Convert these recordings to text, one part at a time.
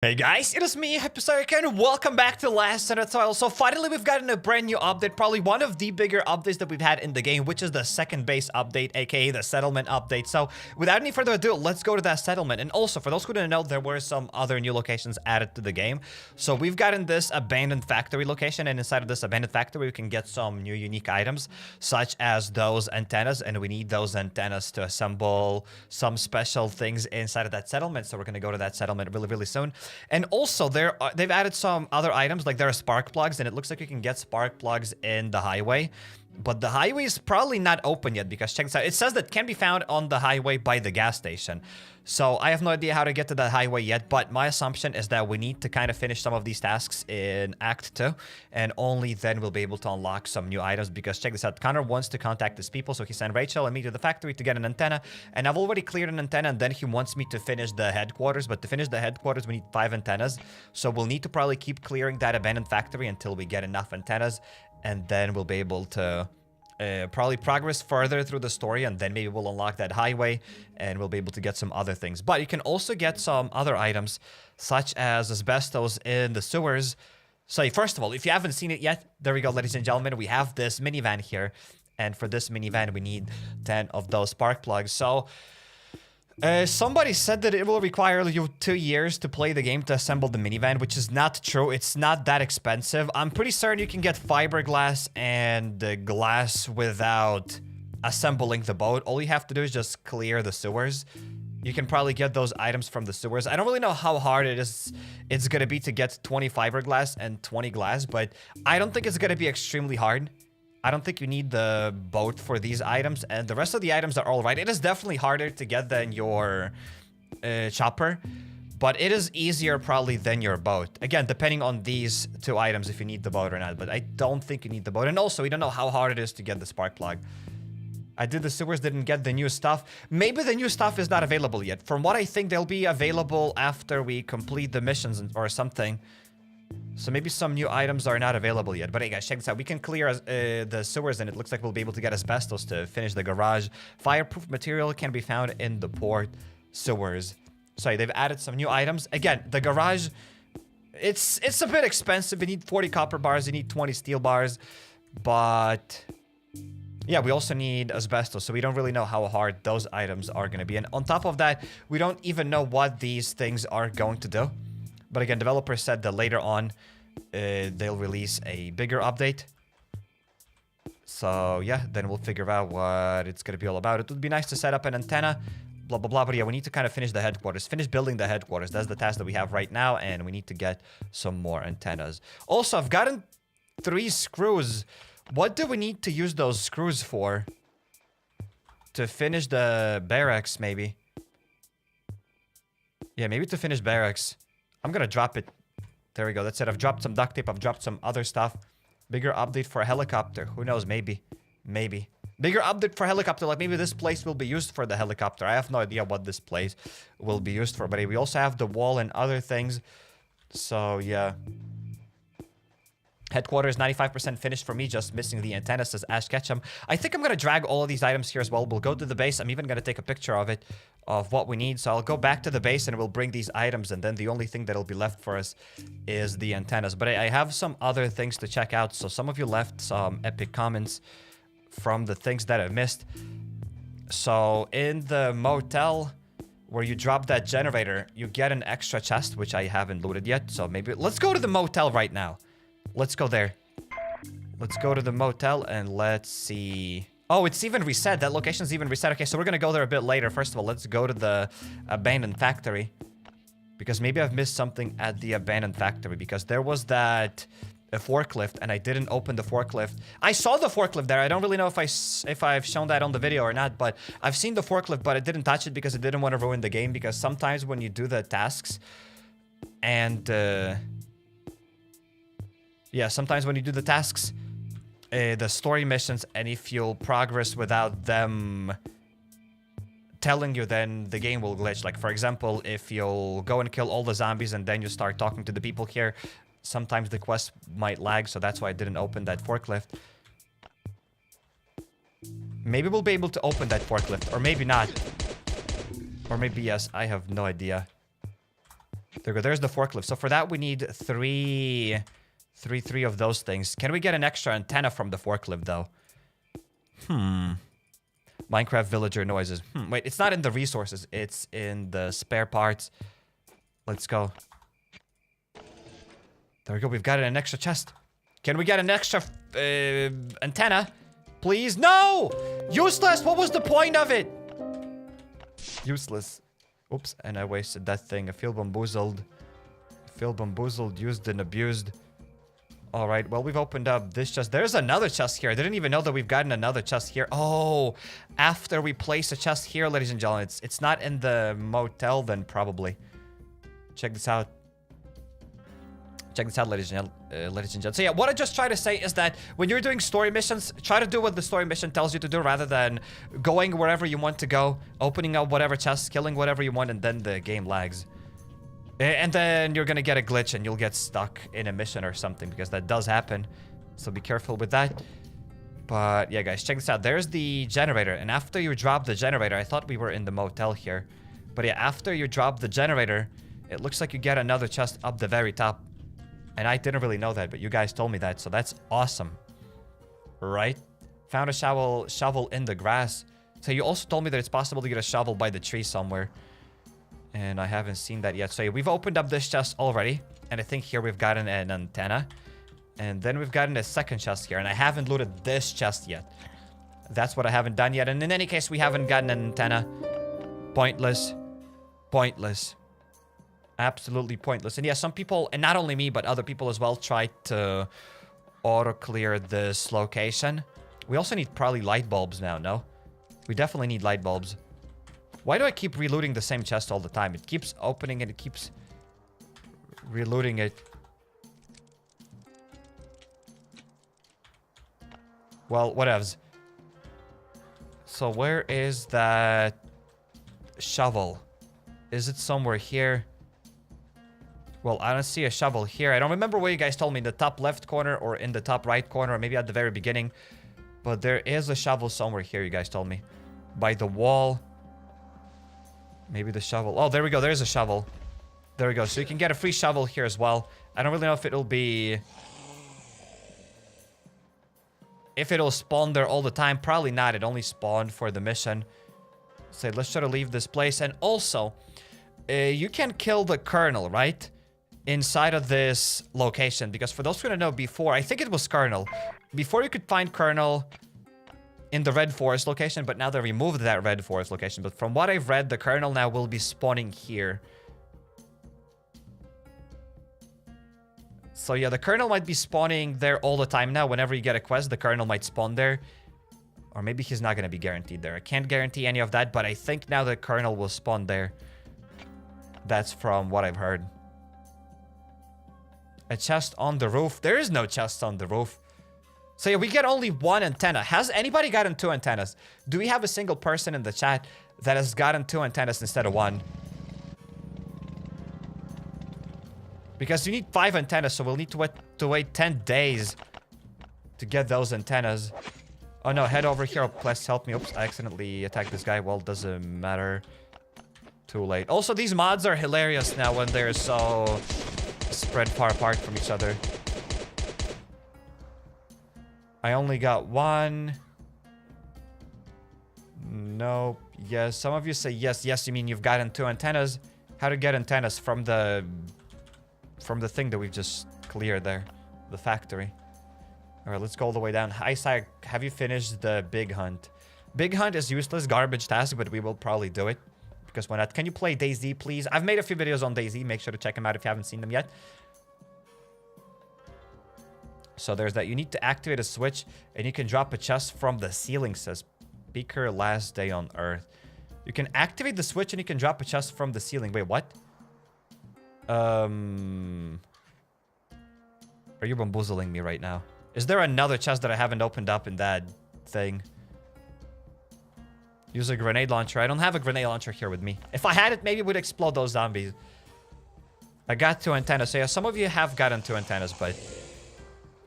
Hey guys, it is me, HappyCairek, and welcome back to Last Tutorial. So finally we've gotten a brand new update, probably one of the bigger updates that we've had in the game, which is the second base update, aka the settlement update. So without any further ado, let's go to that settlement. And also, for those who didn't know, there were some other new locations added to the game. So we've gotten this abandoned factory location, and inside of this abandoned factory we can get some new unique items, such as those antennas, and we need those antennas to assemble some special things inside of that settlement. So we're going to go to that settlement really soon. And also, they've added some other items, like there are spark plugs, and it looks like you can get spark plugs in the highway. But the highway is probably not open yet, because check this out. It says that can be found on the highway by the gas station. So I have no idea how to get to that highway yet, but my assumption is that we need to kind of finish some of these tasks in Act 2, and only then we'll be able to unlock some new items, because check this out. Connor wants to contact his people, so he sent Rachel and me to the factory to get an antenna, and I've already cleared an antenna, and then he wants me to finish the headquarters, but to finish the headquarters we need 5 antennas, so we'll need to probably keep clearing that abandoned factory until we get enough antennas, and then we'll be able to probably progress further through the story, and then maybe we'll unlock that highway and we'll be able to get some other things. But you can also get some other items, such as asbestos in the sewers. So first of all, if you haven't seen it yet, there we go, ladies and gentlemen. We have this minivan here, and for this minivan we need 10 of those spark plugs. So somebody said that it will require you 2 years to play the game to assemble the minivan, which is not true. It's not that expensive. I'm pretty certain you can get fiberglass and glass without assembling the boat. All you have to do is just clear the sewers. You can probably get those items from the sewers. I don't really know how hard it's going to be to get 20 fiberglass and 20 glass, but I don't think it's going to be extremely hard. I don't think you need the boat for these items, and the rest of the items are all right. It is definitely harder to get than your chopper, but it is easier probably than your boat. Again, depending on these 2 items, if you need the boat or not, but I don't think you need the boat. And also, we don't know how hard it is to get the spark plug. I did the sewers, didn't get the new stuff. Maybe the new stuff is not available yet. From what I think, they'll be available after we complete the missions or something. So maybe some new items are not available yet. But hey guys, check this out. We can clear the sewers, and it looks like we'll be able to get asbestos to finish the garage. Fireproof material can be found in the port sewers. Sorry, they've added some new items. Again, the garage, it's a bit expensive. You need 40 copper bars, you need 20 steel bars. But yeah, we also need asbestos, so we don't really know how hard those items are going to be. And on top of that, we don't even know what these things are going to do. But again, developers said that later on, they'll release a bigger update. So yeah, then we'll figure out what it's going to be all about. It would be nice to set up an antenna, blah, blah, blah. But yeah, we need to kind of finish the headquarters. Finish building the headquarters. That's the task that we have right now. And we need to get some more antennas. Also, I've gotten 3 screws. What do we need to use those screws for? To finish the barracks, maybe. Yeah, maybe to finish barracks. I'm gonna drop it. There we go. That's it. I've dropped some duct tape. I've dropped some other stuff. Bigger update for a helicopter. Who knows? Maybe. Maybe. Bigger update for helicopter. Like maybe this place will be used for the helicopter. I have no idea what this place will be used for. But we also have the wall and other things. So yeah. Headquarters 95% finished for me, just missing the antenna, says Ash Ketchum. I think I'm going to drag all of these items here as well. We'll go to the base. I'm even going to take a picture of it, of what we need. So I'll go back to the base and we'll bring these items. And then the only thing that'll be left for us is the antennas. But I have some other things to check out. So some of you left some epic comments from the things that I missed. So in the motel where you drop that generator, you get an extra chest, which I haven't looted yet. So maybe let's go to the motel right now. Let's go there. Let's go to the motel and let's see. Oh, it's even reset. That location's even reset. Okay, so we're gonna go there a bit later. First of all, let's go to the abandoned factory. Because maybe I've missed something at the abandoned factory. Because there was that forklift and I didn't open the forklift. I saw the forklift there. I don't really know if I've shown that on the video or not. But I've seen the forklift, but I didn't touch it because I didn't want to ruin the game. Because sometimes when you do the tasks and... yeah, sometimes when you do the tasks, the story missions, and if you'll progress without them telling you, then the game will glitch. Like, for example, if you'll go and kill all the zombies and then you start talking to the people here, sometimes the quest might lag, so that's why I didn't open that forklift. Maybe we'll be able to open that forklift, or maybe not. Or maybe yes, I have no idea. There we go. There's the forklift. So for that, we need three of those things. Can we get an extra antenna from the forklift, though? Minecraft villager noises. Wait, it's not in the resources. It's in the spare parts. Let's go. There we go. We've got an extra chest. Can we get an extra antenna? Please? No! Useless! What was the point of it? Useless. Oops, and I wasted that thing. I feel bamboozled. Used and abused. Alright, well, we've opened up this chest. There's another chest here. I didn't even know that we've gotten another chest here. Oh, after we place a chest here, ladies and gentlemen. It's not in the motel then, probably. Check this out. Check this out, ladies and gentlemen. So yeah, what I just try to say is that when you're doing story missions, try to do what the story mission tells you to do rather than going wherever you want to go, opening up whatever chest, killing whatever you want, and then the game lags. And then you're gonna get a glitch and you'll get stuck in a mission or something, because that does happen. So be careful with that. But yeah, guys, check this out. There's the generator. And after you drop the generator, I thought we were in the motel here. But yeah, after you drop the generator, it looks like you get another chest up the very top. And I didn't really know that, but you guys told me that. So that's awesome. Right? Found a shovel in the grass. So you also told me that it's possible to get a shovel by the tree somewhere. And I haven't seen that yet. So yeah, we've opened up this chest already. And I think here we've gotten an antenna. And then we've gotten a second chest here. And I haven't looted this chest yet. That's what I haven't done yet. And in any case, we haven't gotten an antenna. Pointless. Pointless. Absolutely pointless. And yeah, some people, and not only me, but other people as well, tried to auto-clear this location. We also need probably light bulbs now, no? We definitely need light bulbs. Why do I keep relooting the same chest all the time? It keeps opening and it keeps relooting it. Well, whatevs. So where is that shovel? Is it somewhere here? Well, I don't see a shovel here. I don't remember what you guys told me, in the top left corner or in the top right corner, or maybe at the very beginning. But there is a shovel somewhere here, you guys told me. By the wall. Maybe the shovel. Oh, there we go. There's a shovel. There we go. So you can get a free shovel here as well. I don't really know if it'll be... if it'll spawn there all the time. Probably not. It only spawned for the mission. So let's try to leave this place. And also, you can kill the Colonel, right? Inside of this location. Because for those who don't know, before, I think it was Colonel. Before you could find Colonel in the Red Forest location, but now they removed that Red Forest location. But from what I've read, the Colonel now will be spawning here. So yeah, the Colonel might be spawning there all the time now. Whenever you get a quest, the Colonel might spawn there. Or maybe he's not going to be guaranteed there. I can't guarantee any of that, but I think now the Colonel will spawn there. That's from what I've heard. A chest on the roof. There is no chest on the roof. So yeah, we get only one antenna. Has anybody gotten two antennas? Do we have a single person in the chat that has gotten two antennas instead of one? Because you need 5 antennas, so we'll need to wait 10 days to get those antennas. Oh no, head over here. Please help me. Oops, I accidentally attacked this guy. Well, doesn't matter. Too late. Also, these mods are hilarious now when they're so spread far apart from each other. I only got one. Nope. Yes. Some of you say yes. Yes, you mean you've gotten 2 antennas. How to get antennas from the thing that we've just cleared there. The factory. Alright, let's go all the way down. Hi, Sai. Have you finished the big hunt? Big hunt is useless. Garbage task, but we will probably do it. Because why not? Can you play DayZ, please? I've made a few videos on DayZ. Make sure to check them out if you haven't seen them yet. So there's that. You need to activate a switch, and you can drop a chest from the ceiling, says Speaker last day on Earth. You can activate the switch, and you can drop a chest from the ceiling. Wait, what? Are you bamboozling me right now? Is there another chest that I haven't opened up in that thing? Use a grenade launcher. I don't have a grenade launcher here with me. If I had it, maybe it would explode those zombies. I got 2 antennas. So yeah, some of you have gotten 2 antennas, but...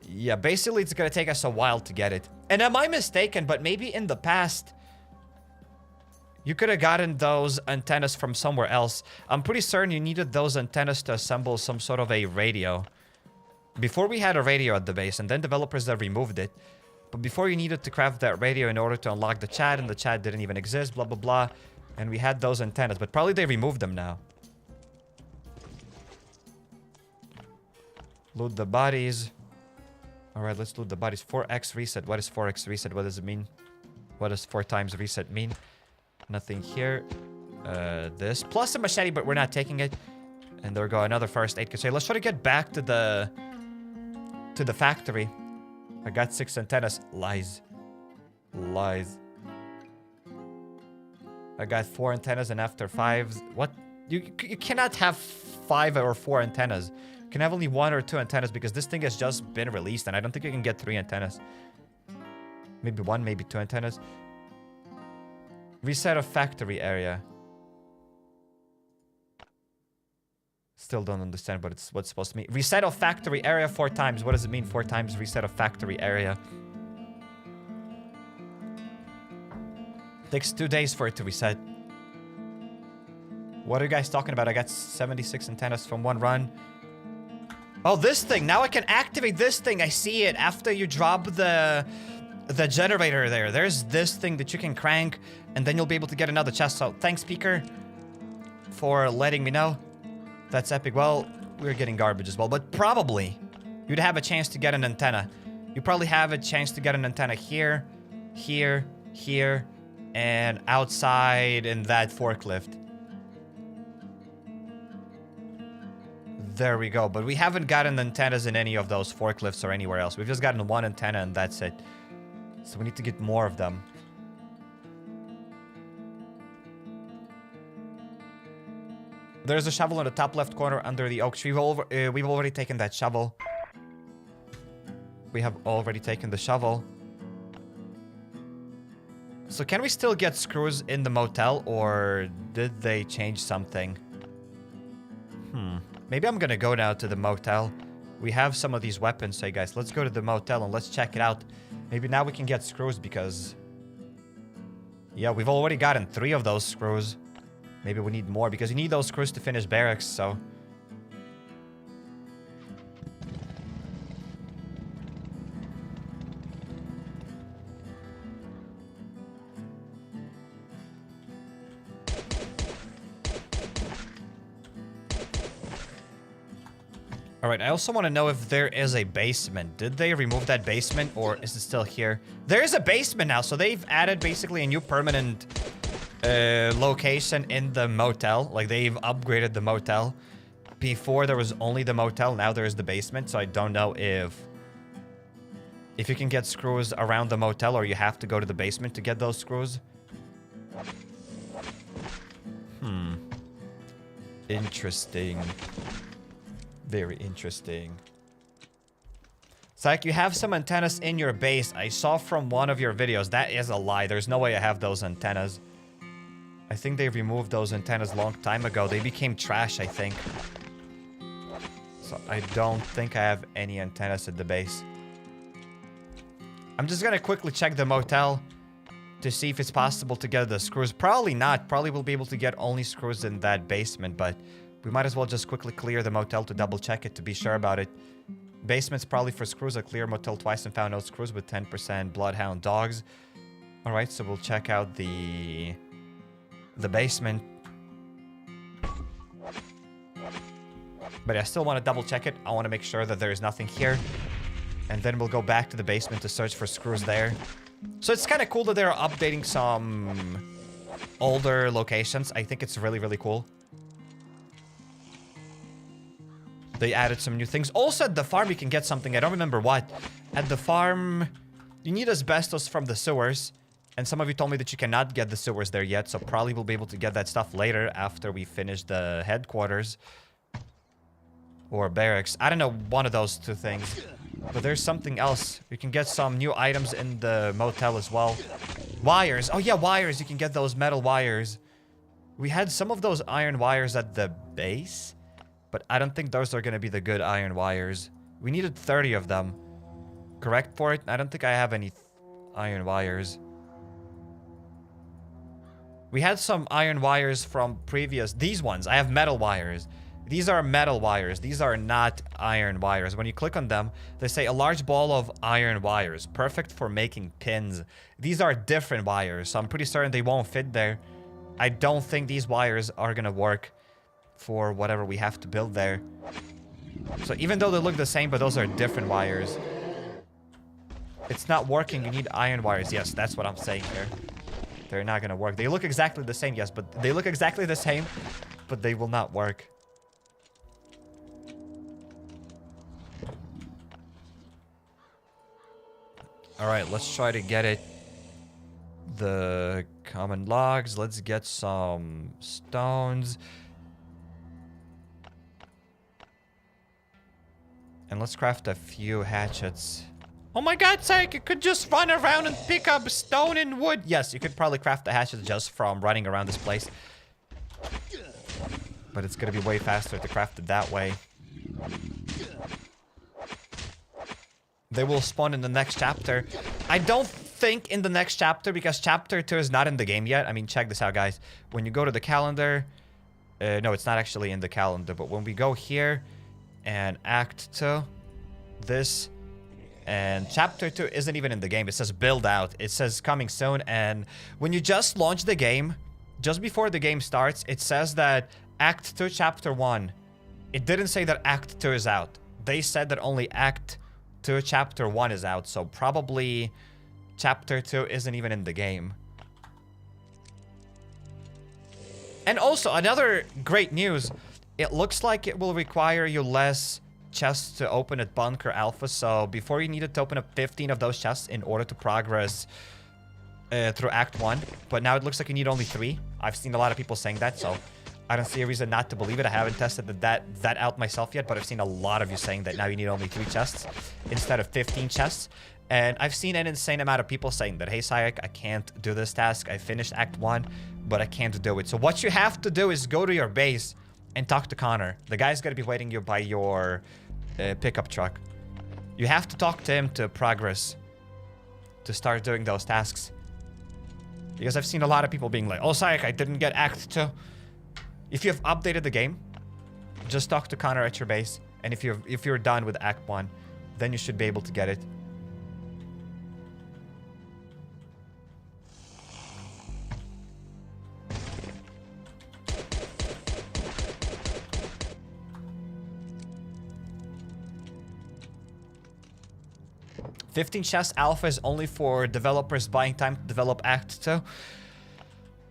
yeah, basically it's gonna take us a while to get it. And am I mistaken, but maybe in the past... You could have gotten those antennas from somewhere else. I'm pretty certain you needed those antennas to assemble some sort of a radio. Before we had a radio at the base, and then developers that removed it. But before you needed to craft that radio in order to unlock the chat, and the chat didn't even exist, blah, blah, blah. And we had those antennas, but probably they removed them now. Loot the bodies. Alright, let's loot the bodies. 4x reset. What is 4x reset? What does it mean? What does 4 times reset mean? Nothing here. This. Plus a machete, but we're not taking it. And there we go, another first aid kit. So let's try to get back to the factory. I got 6 antennas. Lies. Lies. I got 4 antennas, and after 5... What? You cannot have 5 or 4 antennas. You can have only 1 or 2 antennas because this thing has just been released, and I don't think you can get 3 antennas. Maybe 1, maybe 2 antennas. Reset of factory area. Still don't understand what's supposed to mean. Reset of factory area 4 times. What does it mean? 4 times reset of factory area. Takes 2 days for it to reset. What are you guys talking about? I got 76 antennas from 1 run. Oh, this thing. Now I can activate this thing. I see it after you drop the generator there. There's this thing that you can crank, and then you'll be able to get another chest. So thanks, Speaker, for letting me know. That's epic. Well, we're getting garbage as well, but probably you'd have a chance to get an antenna. You probably have a chance to get an antenna here, here, here, and outside in that forklift. There we go. But we haven't gotten antennas in any of those forklifts or anywhere else. We've just gotten 1 antenna and that's it. So we need to get more of them. There's a shovel in the top left corner under the oak tree. We've already taken that shovel. We have already taken the shovel. So can we still get screws in the motel, or did they change something? Maybe I'm gonna go now to the motel. We have some of these weapons. So, hey guys, let's go to the motel and let's check it out. Maybe now we can get screws because... yeah, we've already gotten 3 of those screws. Maybe we need more because you need those screws to finish Barracks, so... Alright, I also want to know if there is a basement. Did they remove that basement, or is it still here? There is a basement now, so they've added basically a new permanent location in the motel. Like, they've upgraded the motel. Before, there was only the motel. Now there's the basement, so I don't know if you can get screws around the motel, or you have to go to the basement to get those screws. Interesting. Very interesting. It's like you have some antennas in your base. I saw from one of your videos. That is a lie. There's no way I have those antennas. I think they removed those antennas a long time ago. They became trash, I think. So I don't think I have any antennas at the base. I'm just gonna quickly check the motel to see if it's possible to get the screws. Probably not. Probably we'll be able to get only screws in that basement, but we might as well just quickly clear the motel to double check it to be sure about it. Basement's probably for screws. I cleared motel twice and found no screws with 10% bloodhound dogs. Alright, so we'll check out the basement. But I still want to double check it. I want to make sure that there is nothing here. And then we'll go back to the basement to search for screws there. So it's kind of cool that they're updating some older locations. I think it's really, really cool. They added some new things. Also at the farm you can get something. I don't remember what. At the farm, you need asbestos from the sewers. And some of you told me that you cannot get the sewers there yet. So probably we'll be able to get that stuff later after we finish the headquarters. Or barracks. I don't know, one of those 2 things. But there's something else. You can get some new items in the motel as well. Wires. Oh yeah, wires. You can get those metal wires. We had some of those iron wires at the base. But I don't think those are going to be the good iron wires. We needed 30 of them. Correct for it? I don't think I have any iron wires. We had some iron wires from previous... These ones, I have metal wires. These are metal wires. These are not iron wires. When you click on them, they say a large ball of iron wires, perfect for making pins. These are different wires, so I'm pretty certain they won't fit there. I don't think these wires are gonna work for whatever we have to build there. So even though they look the same, but those are different wires. It's not working. You need iron wires. Yes, that's what I'm saying here. They're not gonna work. They look exactly the same, yes, but they look exactly the same, but they will not work. All right, let's try to get it. The common logs. Let's get some stones. And let's craft a few hatchets. Oh my god, Cairek, you could just run around and pick up stone and wood. Yes, you could probably craft the hatchet just from running around this place. But it's gonna be way faster to craft it that way. They will spawn in the next chapter. I don't think in the next chapter, because chapter 2 is not in the game yet. I mean, check this out, guys. When you go to the calendar... no, it's not actually in the calendar, but when we go here and Act 2, this... And chapter 2 isn't even in the game. It says build out. It says coming soon. And when you just launch the game, just before the game starts, it says that Act 2, Chapter 1. It didn't say that Act 2 is out. They said that only Act 2, Chapter 1 is out. So probably Chapter 2 isn't even in the game. And also, another great news. It looks like it will require you less chests to open at Bunker Alpha. So before you needed to open up 15 of those chests in order to progress through Act 1. But now it looks like you need only 3. I've seen a lot of people saying that, so I don't see a reason not to believe it. I haven't tested that out myself yet, but I've seen a lot of you saying that now you need only 3 chests instead of 15 chests. And I've seen an insane amount of people saying that, hey, Cairek, I can't do this task. I finished Act 1, but I can't do it. So what you have to do is go to your base and talk to Connor. The guy's going to be waiting you by your pickup truck. You have to talk to him to progress, to start doing those tasks. Because I've seen a lot of people being like, oh, Cairek, I didn't get Act 2. If you've updated the game, just talk to Connor at your base. And if you're done with Act 1, then you should be able to get it. $15 chests alpha is only for developers buying time to develop Act 2.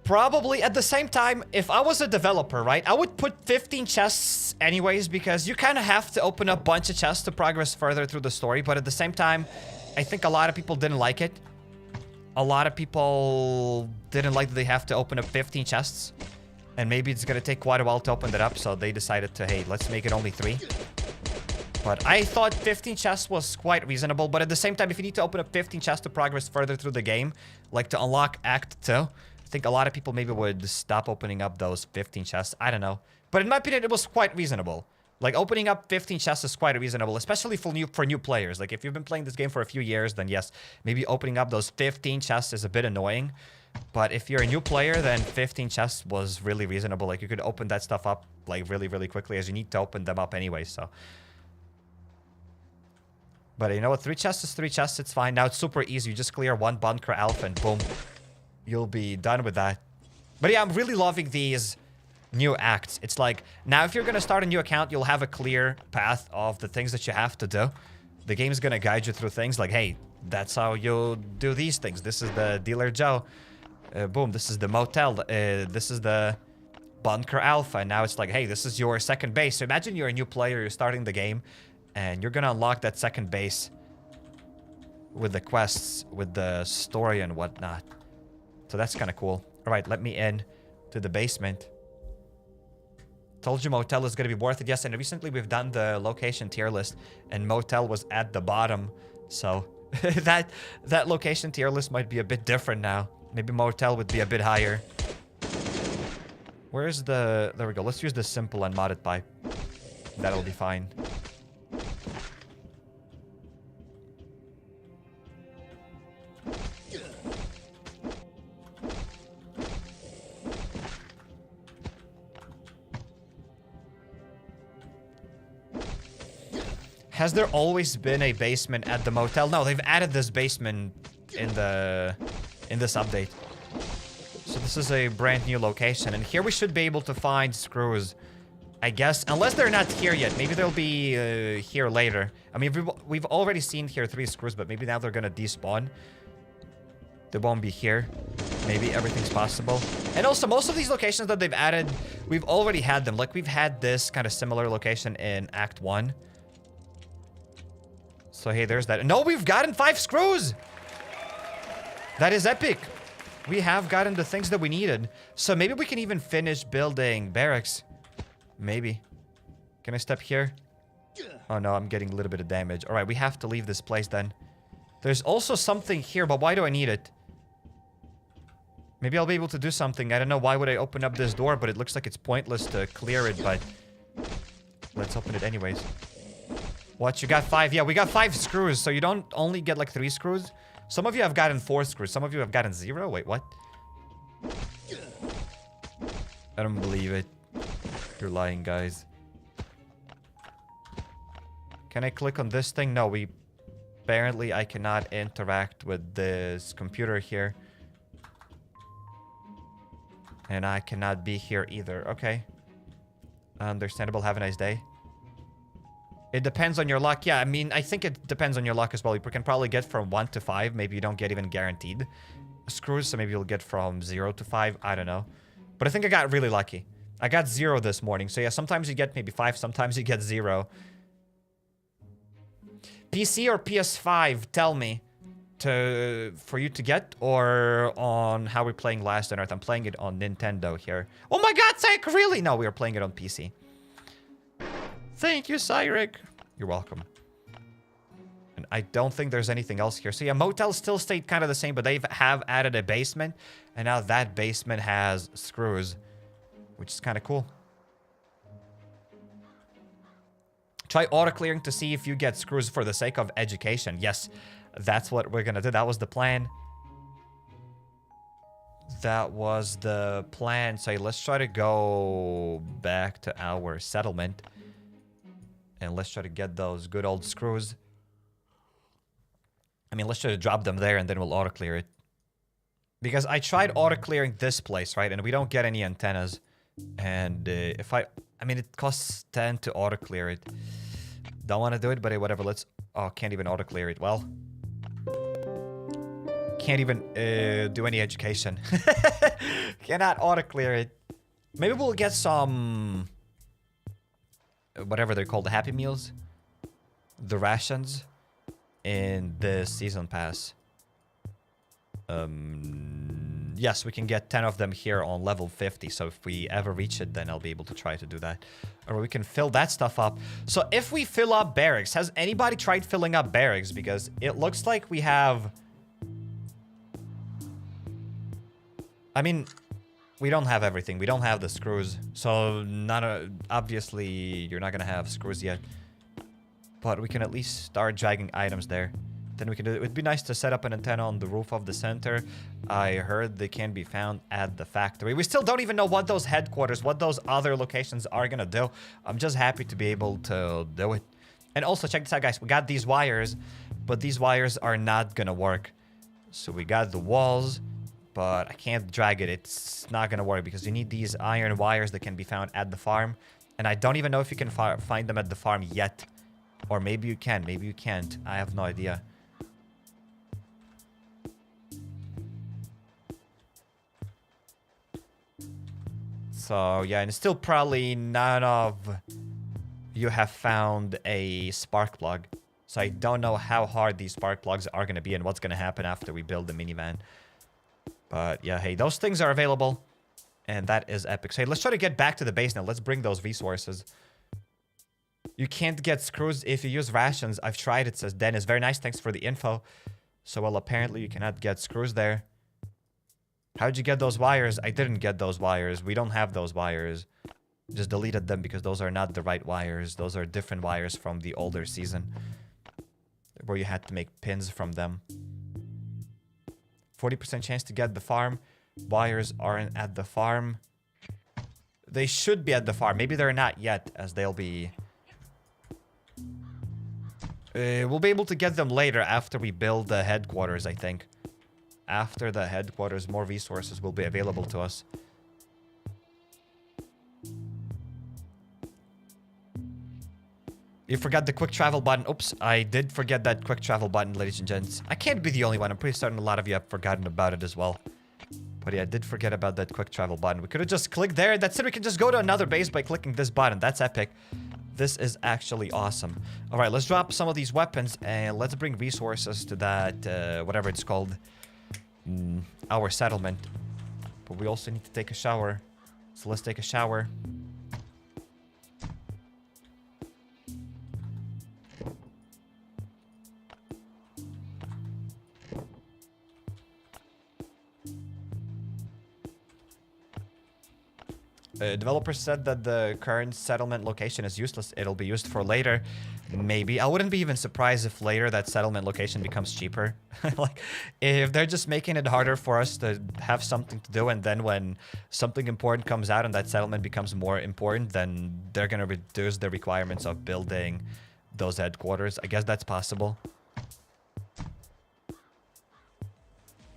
Probably at the same time, if I was a developer, right, I would put 15 chests anyways, because you kind of have to open up a bunch of chests to progress further through the story. But at the same time, I think a lot of people didn't like it. A lot of people didn't like that they have to open up 15 chests. And maybe it's going to take quite a while to open that up. So they decided to, hey, let's make it only 3. But I thought 15 chests was quite reasonable. But at the same time, if you need to open up 15 chests to progress further through the game, like to unlock Act 2, I think a lot of people maybe would stop opening up those 15 chests. I don't know. But in my opinion, it was quite reasonable. Like, opening up 15 chests is quite reasonable, especially for new players. Like, if you've been playing this game for a few years, then yes, maybe opening up those 15 chests is a bit annoying. But if you're a new player, then 15 chests was really reasonable. Like, you could open that stuff up, like, really, really quickly, as you need to open them up anyway, so... But you know what? 3 chests is 3 chests. It's fine. Now it's super easy. You just clear 1 bunker alpha and boom. You'll be done with that. But yeah, I'm really loving these new acts. It's like, now if you're going to start a new account, you'll have a clear path of the things that you have to do. The game's going to guide you through things like, hey, that's how you do these things. This is the Dealer Joe. Boom, this is the Motel. This is the Bunker Alpha. And now it's like, hey, this is your second base. So imagine you're a new player, you're starting the game. And you're gonna unlock that second base with the quests, with the story and whatnot. So that's kind of cool. All right, let me in to the basement. Told you Motel is gonna be worth it. Yes, and recently we've done the location tier list, and Motel was at the bottom. So that location tier list might be a bit different now. Maybe Motel would be a bit higher. Where's the... There we go. Let's use the simple unmodded pipe. That'll be fine. Has there always been a basement at the motel? No, they've added this basement in this update. So this is a brand new location, and here we should be able to find screws, I guess, unless they're not here yet. Maybe they'll be here later. I mean, we've already seen here 3 screws, but maybe now they're gonna despawn. They won't be here. Maybe everything's possible. And also, most of these locations that they've added, we've already had them. Like, we've had this kind of similar location in Act 1. So, hey, there's that. No, we've gotten 5 screws! That is epic. We have gotten the things that we needed. So maybe we can even finish building barracks. Maybe. Can I step here? Oh no, I'm getting a little bit of damage. Alright, we have to leave this place then. There's also something here, but why do I need it? Maybe I'll be able to do something. I don't know, why would I open up this door, but it looks like it's pointless to clear it, but... let's open it anyways. What, you got 5? Yeah, we got 5 screws, so you don't only get like 3 screws. Some of you have gotten 4 screws. Some of you have gotten 0. Wait, what? I don't believe it. You're lying, guys. Can I click on this thing? No, apparently I cannot interact with this computer here. And I cannot be here either. Okay. Understandable. Have a nice day. It depends on your luck. Yeah, I mean, I think it depends on your luck as well. You can probably get from 1 to 5. Maybe you don't get even guaranteed screws, so maybe you'll get from 0 to 5. I don't know. But I think I got really lucky. I got 0 this morning. So yeah, sometimes you get maybe 5. Sometimes you get 0. PC or PS5, tell me. For you to get, or on how we're playing Last on Earth. I'm playing it on Nintendo here. Oh my god, Sek, really? No, we are playing it on PC. Thank you, Cyrek. You're welcome. And I don't think there's anything else here. So yeah, Motel still stayed kind of the same, but they have added a basement. And now that basement has screws, which is kind of cool. Try auto-clearing to see if you get screws for the sake of education. Yes, that's what we're going to do. That was the plan. That was the plan. So let's try to go back to our settlement. And let's try to get those good old screws. I mean, let's try to drop them there and then we'll auto-clear it. Because I tried auto-clearing this place, right? And we don't get any antennas. And if I mean, it costs 10 to auto-clear it. Don't want to do it, but whatever. Let's... oh, can't even auto-clear it. Well... can't even do any education. Cannot auto-clear it. Maybe we'll get some... whatever they're called, the Happy Meals, the rations in the season pass. Yes, we can get 10 of them here on level 50. So if we ever reach it, then I'll be able to try to do that. Or we can fill that stuff up. So if we fill up barracks, has anybody tried filling up barracks? Because it looks like we have... I mean... we don't have everything. We don't have the screws. So, obviously, you're not going to have screws yet. But we can at least start dragging items there. Then we can do it. It would be nice to set up an antenna on the roof of the center. I heard they can be found at the factory. We still don't even know what those headquarters, what those other locations are going to do. I'm just happy to be able to do it. And also, check this out, guys. We got these wires, but these wires are not going to work. So, we got the walls... but I can't drag it. It's not going to work because you need these iron wires that can be found at the farm. And I don't even know if you can find them at the farm yet. Or maybe you can. Maybe you can't. I have no idea. So, yeah. And still probably none of you have found a spark plug. So I don't know how hard these spark plugs are going to be and what's going to happen after we build the minivan. But yeah, hey, those things are available. And that is epic. So hey, let's try to get back to the base now. Let's bring those resources. You can't get screws if you use rations. I've tried it, says Dennis. Very nice. Thanks for the info. So, well, apparently you cannot get screws there. How'd you get those wires? I didn't get those wires. We don't have those wires. Just deleted them because those are not the right wires. Those are different wires from the older season. Where you had to make pins from them. 40% chance to get the farm. Wires aren't at the farm. They should be at the farm. Maybe they're not yet, as they'll be... We'll be able to get them later after we build the headquarters, I think. After the headquarters, more resources will be available to us. You forgot the quick travel button. Oops, I did forget that quick travel button, ladies and gents. I can't be the only one. I'm pretty certain a lot of you have forgotten about it as well. But yeah, I did forget about that quick travel button. We could have just clicked there. That's it. We can just go to another base by clicking this button. That's epic. This is actually awesome. All right, let's drop some of these weapons and let's bring resources to that, whatever it's called, our settlement. But we also need to take a shower. So let's take a shower. Developer said that the current settlement location is useless. It'll be used for later. Maybe. I wouldn't be even surprised if later that settlement location becomes cheaper. Like, if they're just making it harder for us to have something to do, and then when something important comes out and that settlement becomes more important, then they're going to reduce the requirements of building those headquarters. I guess that's possible.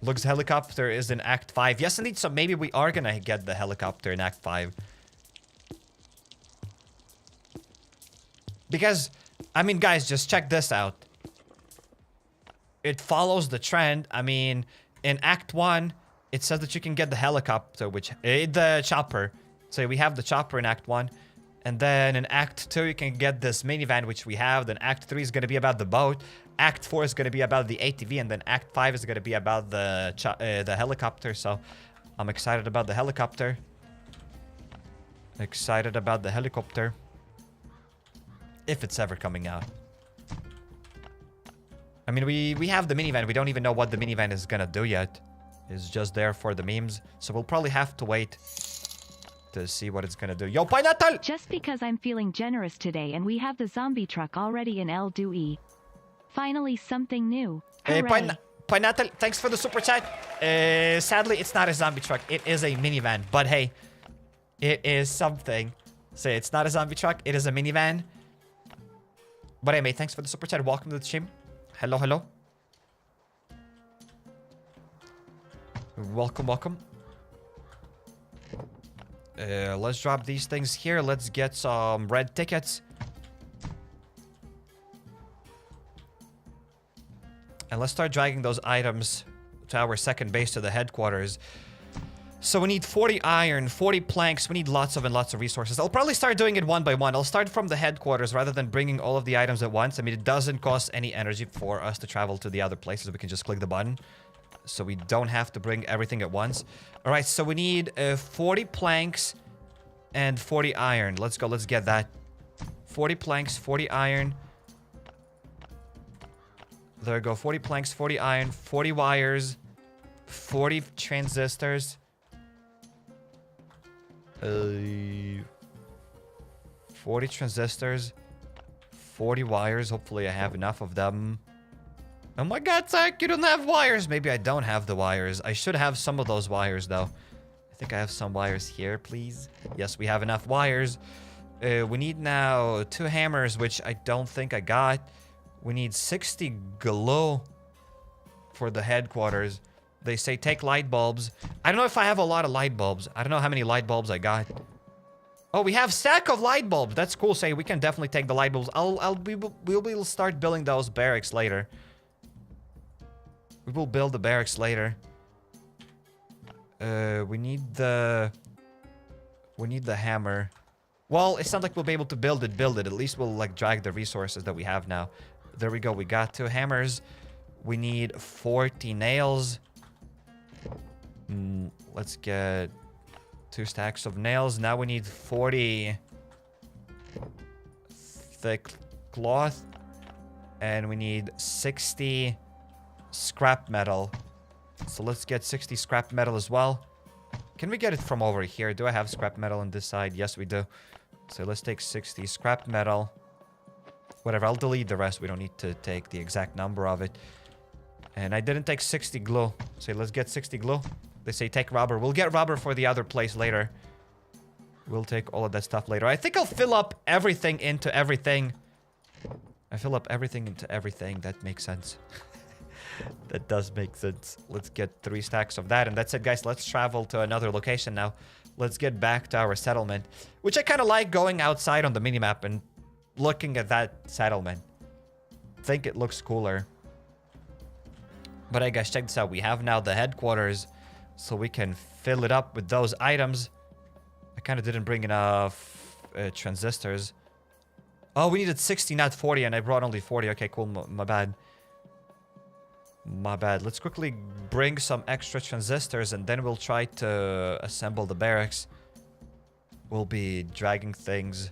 Looks helicopter is in Act 5. Yes, indeed. So maybe we are gonna get the helicopter in Act 5. Because, I mean, guys, just check this out. It follows the trend. I mean, in Act 1, it says that you can get the helicopter, which... the chopper. So we have the chopper in Act 1. And then in Act 2, you can get this minivan, which we have. Then Act 3 is gonna be about the boat. Act 4 is going to be about the ATV, and then Act 5 is going to be about the helicopter. So I'm excited about the helicopter. Excited about the helicopter. If it's ever coming out. I mean, we have the minivan. We don't even know what the minivan is going to do yet. It's just there for the memes. So we'll probably have to wait to see what it's going to do. Yo, Pineapple! Just because I'm feeling generous today and we have the zombie truck already in LDoE. Finally, something new. Hey, Pineapple, thanks for the super chat. Sadly, it's not a zombie truck. It is a minivan. But hey, it is something. Say it's not a zombie truck. It is a minivan. But hey, mate, thanks for the super chat. Welcome to the stream. Hello, hello. Welcome, welcome. Let's drop these things here. Let's get some red tickets. And let's start dragging those items to our second base, to the headquarters. So we need 40 iron, 40 planks. We need lots of resources. I'll probably start doing it one by one. I'll start from the headquarters rather than bringing all of the items at once. I mean, it doesn't cost any energy for us to travel to the other places. We can just click the button. So we don't have to bring everything at once. All right, so we need 40 planks and 40 iron. Let's go. Let's get that. 40 planks, 40 iron. There we go. 40 planks, 40 iron, 40 wires, 40 transistors. 40 transistors, 40 wires. Hopefully I have enough of them. Oh my god, Zach, you don't have wires. Maybe I don't have the wires. I should have some of those wires, though. I think I have some wires here, please. Yes, we have enough wires. We need now 2 hammers, which I don't think I got. We need 60 glue for the headquarters. They say take light bulbs. I don't know if I have a lot of light bulbs. I don't know how many light bulbs I got. Oh, we have stack of light bulbs. That's cool. Say we can definitely take the light bulbs. We'll start building those barracks later. We will build the barracks later. We need the hammer. Well, it's not like we'll be able to build it. At least we'll like drag the resources that we have now. There we go. We got 2 hammers. We need 40 nails. Let's get 2 stacks of nails. Now we need 40 thick cloth. And we need 60 scrap metal. So let's get 60 scrap metal as well. Can we get it from over here? Do I have scrap metal on this side? Yes, we do. So let's take 60 scrap metal. Whatever, I'll delete the rest. We don't need to take the exact number of it. And I didn't take 60 glue. So let's get 60 glue. They say take rubber. We'll get rubber for the other place later. We'll take all of that stuff later. I think I'll fill up everything into everything. I fill up everything into everything. That makes sense. That does make sense. Let's get 3 stacks of that. And that's it, guys. Let's travel to another location now. Let's get back to our settlement, which I kind of like going outside on the minimap and looking at that settlement. I think it looks cooler. But hey, guys, check this out. We have now the headquarters, so we can fill it up with those items. I kind of didn't bring enough transistors. Oh, we needed 60, not 40, and I brought only 40. Okay, cool. My bad. My bad. Let's quickly bring some extra transistors, and then we'll try to assemble the barracks. We'll be dragging things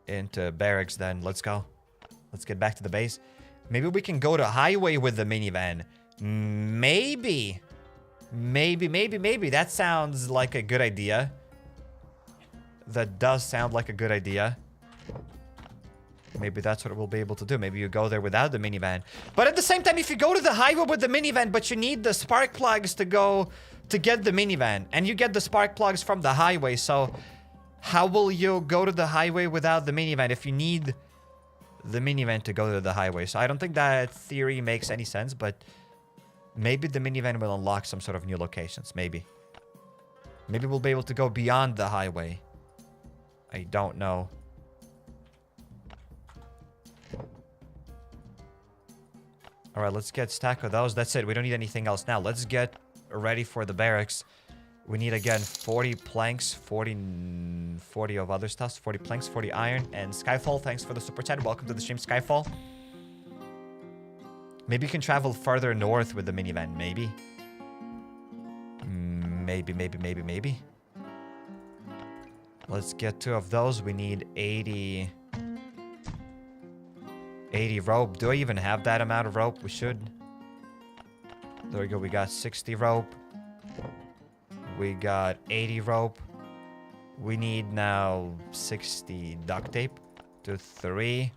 into barracks then. Let's go. Let's get back to the base. Maybe we can go to highway with the minivan. Maybe. Maybe. That sounds like a good idea. That does sound like a good idea. Maybe that's what we'll be able to do. Maybe you go there without the minivan. But at the same time, if you go to the highway with the minivan, but you need the spark plugs to go to get the minivan, and you get the spark plugs from the highway, so how will you go to the highway without the minivan if you need the minivan to go to the highway? So I don't think that theory makes any sense, but maybe the minivan will unlock some sort of new locations. Maybe. Maybe we'll be able to go beyond the highway. I don't know. All right, let's get a stack of those. That's it. We don't need anything else now. Let's get ready for the barracks. We need, again, 40 planks, 40 of other stuff, 40 planks, 40 iron, and Skyfall, thanks for the super chat. Welcome to the stream, Skyfall. Maybe you can travel further north with the minivan. Maybe. Maybe. Let's get 2 of those. We need 80 rope. Do I even have that amount of rope? We should. There we go. We got 60 rope. We got 80 rope. We need now 60 duct tape to 3.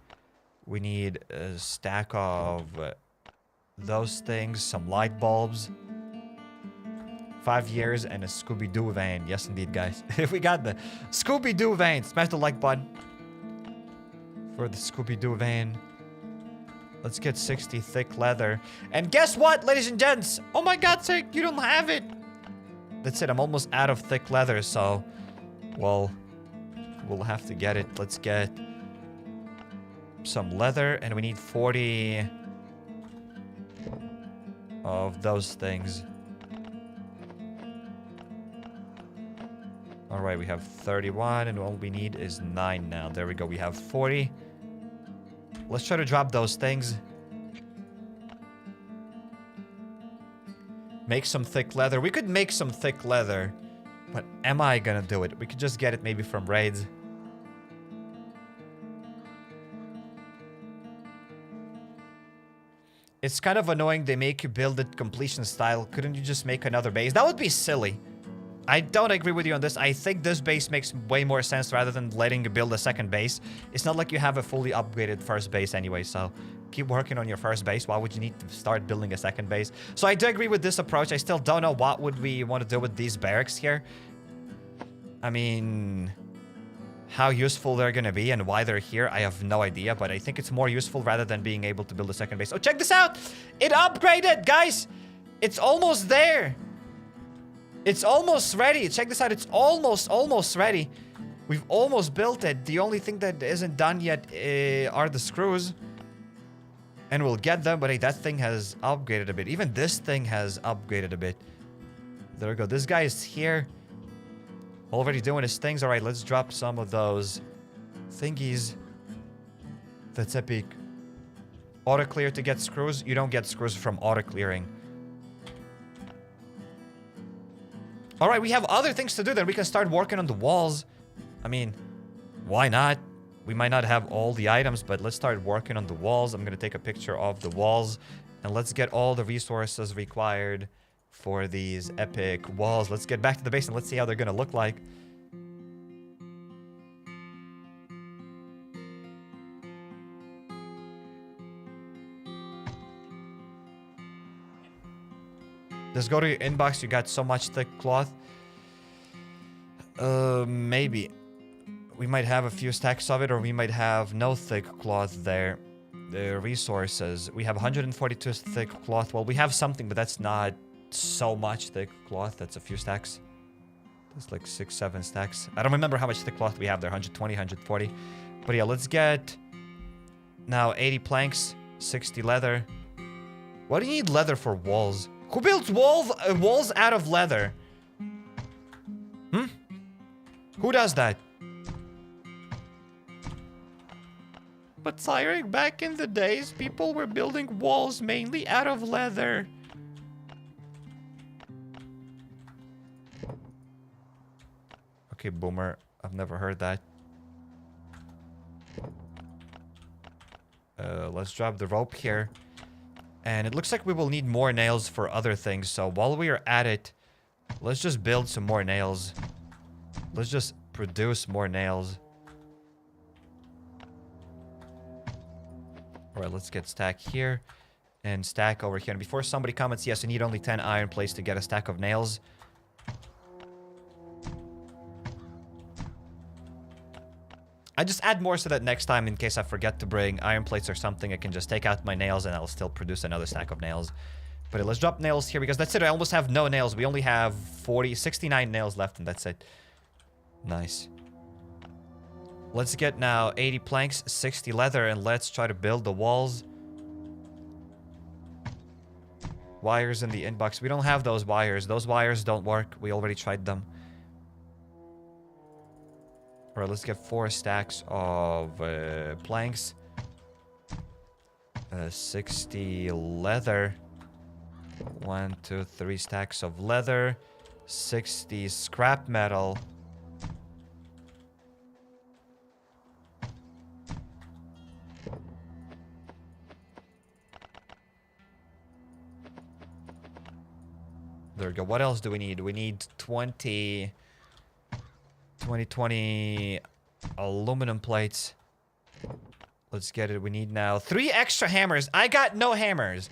We need a stack of those things, some light bulbs, 5 years, and a Scooby-Doo van. Yes, indeed, guys. We got the Scooby-Doo van. Smash the like button for the Scooby-Doo van. Let's get 60 thick leather. And guess what, ladies and gents? Oh my God's sake, you don't have it. That's it. I'm almost out of thick leather, so, well, we'll have to get it. Let's get some leather, and we need 40 of those things. All right, we have 31, and all we need is 9 now. There we go. We have 40. Let's try to drop those things. Make some thick leather. We could make some thick leather, but am I gonna do it? We could just get it maybe from raids. It's kind of annoying they make you build it completion style. Couldn't you just make another base? That would be silly. I don't agree with you on this. I think this base makes way more sense rather than letting you build a second base. It's not like you have a fully upgraded first base anyway, so keep working on your first base. Why would you need to start building a second base? So I do agree with this approach. I still don't know what would we want to do with these barracks here. I mean, how useful they're going to be and why they're here, I have no idea, but I think it's more useful rather than being able to build a second base. Oh, check this out! It upgraded, guys! It's almost there! It's almost ready. Check this out. It's almost ready. We've almost built it. The only thing that isn't done yet are the screws. And we'll get them, but hey, that thing has upgraded a bit. Even this thing has upgraded a bit. There we go. This guy is here. Already doing his things. All right, let's drop some of those thingies. That's epic. Auto clear to get screws. You don't get screws from auto clearing. All right, we have other things to do. Then we can start working on the walls. I mean, why not? We might not have all the items, but let's start working on the walls. I'm going to take a picture of the walls. And let's get all the resources required for these epic walls. Let's get back to the base and let's see how they're going to look like. Just go to your inbox. You got so much thick cloth. Maybe. We might have a few stacks of it, or we might have no thick cloth there. The resources. We have 142 thick cloth. Well, we have something, but that's not so much thick cloth. That's a few stacks. That's like 6, 7 stacks. I don't remember how much thick cloth we have there. 120, 140. But yeah, let's get now 80 planks, 60 leather. Why do you need leather for walls? Who builds walls out of leather? Hmm? Who does that? But Cyrek, back in the days, people were building walls mainly out of leather. Okay, boomer. I've never heard that. Let's drop the rope here. And it looks like we will need more nails for other things. So while we are at it, let's just build some more nails. Let's just produce more nails. Alright, let's get stack here. And stack over here. And before somebody comments, yes, you need only 10 iron plates to get a stack of nails. I just add more so that next time, in case I forget to bring iron plates or something, I can just take out my nails and I'll still produce another stack of nails. But let's drop nails here because that's it. I almost have no nails. We only have 69 nails left and that's it. Nice. Let's get now 80 planks, 60 leather, and let's try to build the walls. Wires in the inbox. We don't have those wires. Those wires don't work. We already tried them. Alright, let's get 4 stacks of planks. 60 leather. 1, 2, 3 stacks of leather. 60 scrap metal. There we go. What else do we need? We need 20 aluminum plates. Let's get it. We need now 3 extra hammers. I got no hammers.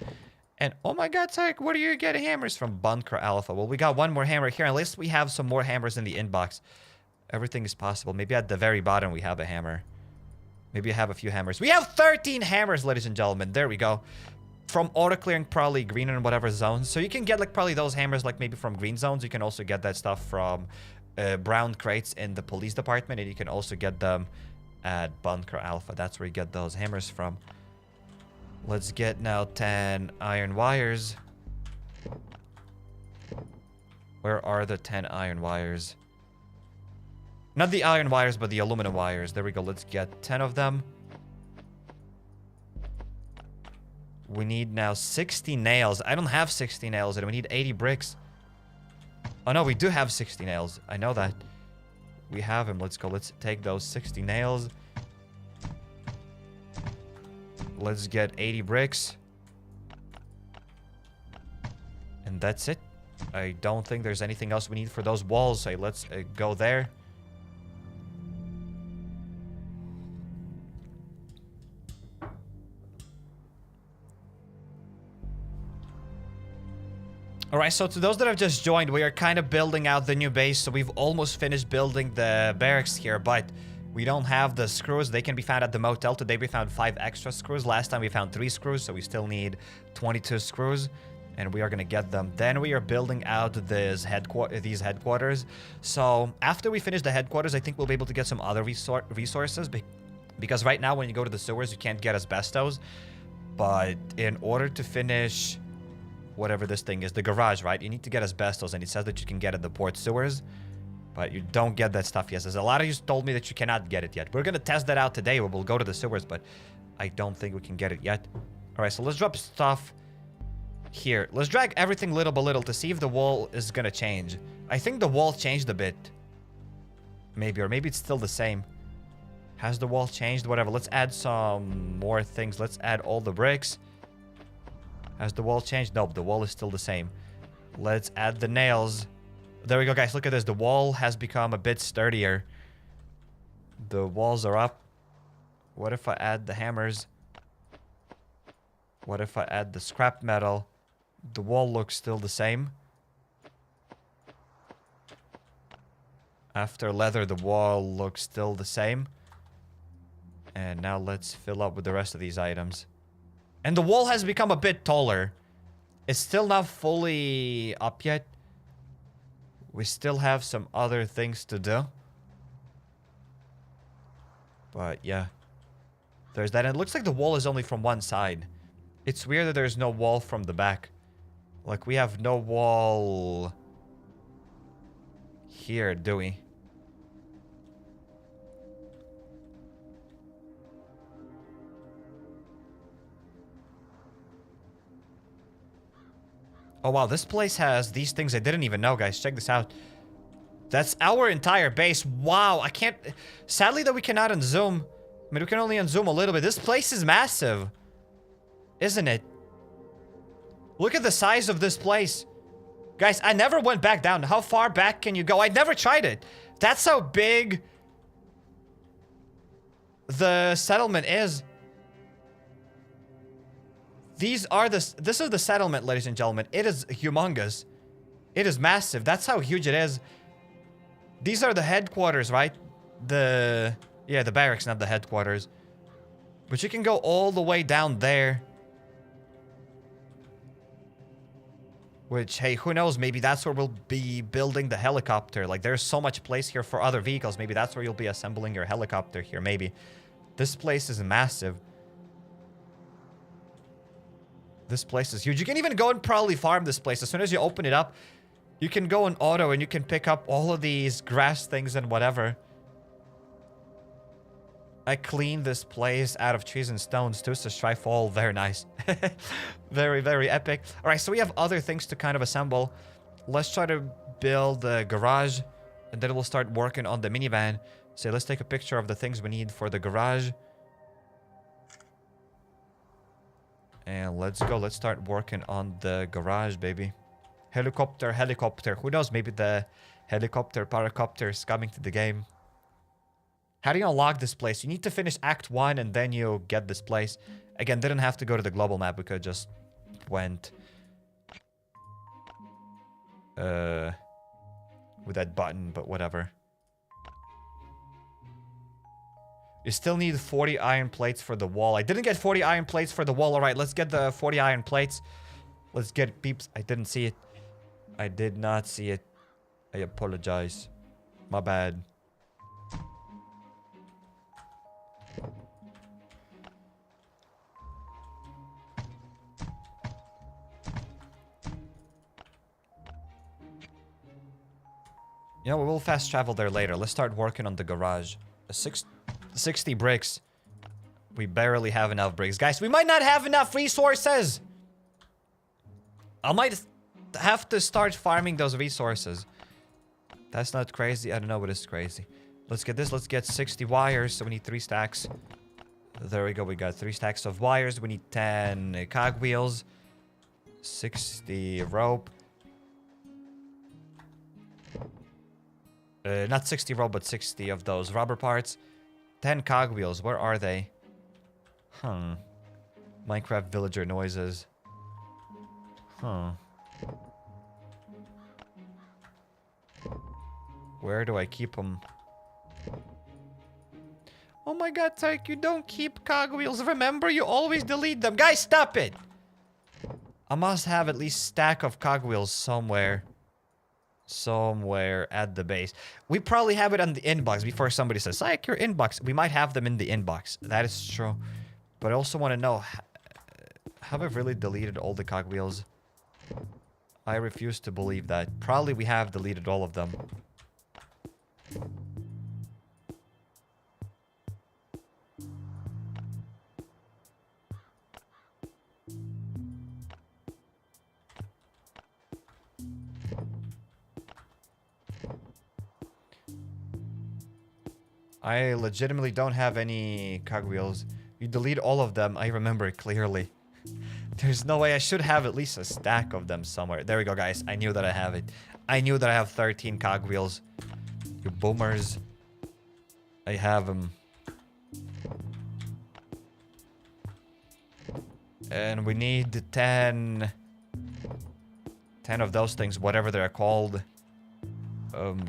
And oh my god, Tyke, where do you get hammers from? Bunker Alpha. Well, we got 1 more hammer here. At least we have some more hammers in the inbox. Everything is possible. Maybe at the very bottom we have a hammer. Maybe I have a few hammers. We have 13 hammers, ladies and gentlemen. There we go. From auto clearing, probably green and whatever zones. So you can get like probably those hammers like maybe from green zones. You can also get that stuff from brown crates in the police department, and you can also get them at Bunker Alpha. That's where you get those hammers from. Let's get now 10 iron wires. Where are the 10 iron wires? Not the iron wires, but the aluminum wires. There we go. Let's get 10 of them. We need now 60 nails. I don't have 60 nails, and we need 80 bricks. Oh, no, we do have 60 nails. I know that. We have them. Let's go. Let's take those 60 nails. Let's get 80 bricks. And that's it. I don't think there's anything else we need for those walls. So let's go there. Alright, so to those that have just joined, we are kind of building out the new base. So we've almost finished building the barracks here, but we don't have the screws. They can be found at the motel. Today we found 5 extra screws. Last time we found 3 screws, so we still need 22 screws. And we are going to get them. Then we are building out these headquarters. So after we finish the headquarters, I think we'll be able to get some other resources. Because right now when you go to the sewers, you can't get asbestos. But in order to finish whatever this thing is, the garage, right? You need to get asbestos, and it says that you can get it at the port sewers, but you don't get that stuff yet. There's a lot of you told me that you cannot get it yet. We're going to test that out today. We'll go to the sewers, but I don't think we can get it yet. All right, so let's drop stuff here. Let's drag everything little by little to see if the wall is going to change. I think the wall changed a bit. Maybe, or maybe it's still the same. Has the wall changed? Whatever. Let's add some more things. Let's add all the bricks. Has the wall changed? Nope, the wall is still the same. Let's add the nails. There we go, guys. Look at this. The wall has become a bit sturdier. The walls are up. What if I add the hammers? What if I add the scrap metal? The wall looks still the same. After leather, the wall looks still the same. And now let's fill up with the rest of these items. And the wall has become a bit taller. It's still not fully up yet. We still have some other things to do. But yeah. There's that. And it looks like the wall is only from one side. It's weird that there's no wall from the back. Like, we have no wall here, do we? Oh, wow. This place has these things I didn't even know, guys. Check this out. That's our entire base. Wow. I can't... Sadly that we cannot unzoom. I mean, we can only unzoom a little bit. This place is massive. Isn't it? Look at the size of this place. Guys, I never went back down. How far back can you go? I never tried it. That's how big the settlement is. This is the settlement, ladies and gentlemen. It is humongous. It is massive. That's how huge it is. These are the headquarters, right? Yeah, the barracks, not the headquarters. But you can go all the way down there. Which, hey, who knows? Maybe that's where we'll be building the helicopter. Like, there's so much place here for other vehicles. Maybe that's where you'll be assembling your helicopter here, maybe. This place is massive. This place is huge. You can even go and probably farm this place. As soon as you open it up, you can go in auto and you can pick up all of these grass things and whatever. I cleaned this place out of trees and stones too, so Strifefall, very nice. Very, very epic. Alright, so we have other things to kind of assemble. Let's try to build the garage, and then we'll start working on the minivan. So let's take a picture of the things we need for the garage. And let's go. Let's start working on the garage, baby. Helicopter, helicopter. Who knows? Maybe the helicopter, paracopter is coming to the game. How do you unlock this place? You need to finish Act 1 and then you get this place. Again, didn't have to go to the global map. We could just went with that button, but whatever. You still need 40 iron plates for the wall. I didn't get 40 iron plates for the wall. All right, let's get the 40 iron plates. Let's get it, peeps. I didn't see it. I did not see it. I apologize. My bad. You know, we will fast travel there later. Let's start working on the garage. 60 bricks. We barely have enough bricks. Guys, we might not have enough resources. I might have to start farming those resources. That's not crazy. I don't know what is crazy. Let's get this. Let's get 60 wires. So we need 3 stacks. There we go. We got 3 stacks of wires. We need 10 cogwheels. 60 rope. Not 60 rope, but 60 of those rubber parts. 10 cogwheels. Where are they? Minecraft villager noises. Where do I keep them? Oh my god, Tyke, you don't keep cogwheels. Remember, you always delete them. Guys, stop it! I must have at least a stack of cogwheels somewhere. Somewhere at the base. We probably have it on the inbox before somebody says, Tyke, your inbox. We might have them in the inbox. That is true. But I also want to know, have I really deleted all the cogwheels? I refuse to believe that. Probably we have deleted all of them. I legitimately don't have any cogwheels. You delete all of them. I remember it clearly. There's no way. I should have at least a stack of them somewhere. There we go, guys. I knew that I have it. I knew that I have 13 cogwheels. You boomers. I have them. And we need 10 of those things, whatever they're called.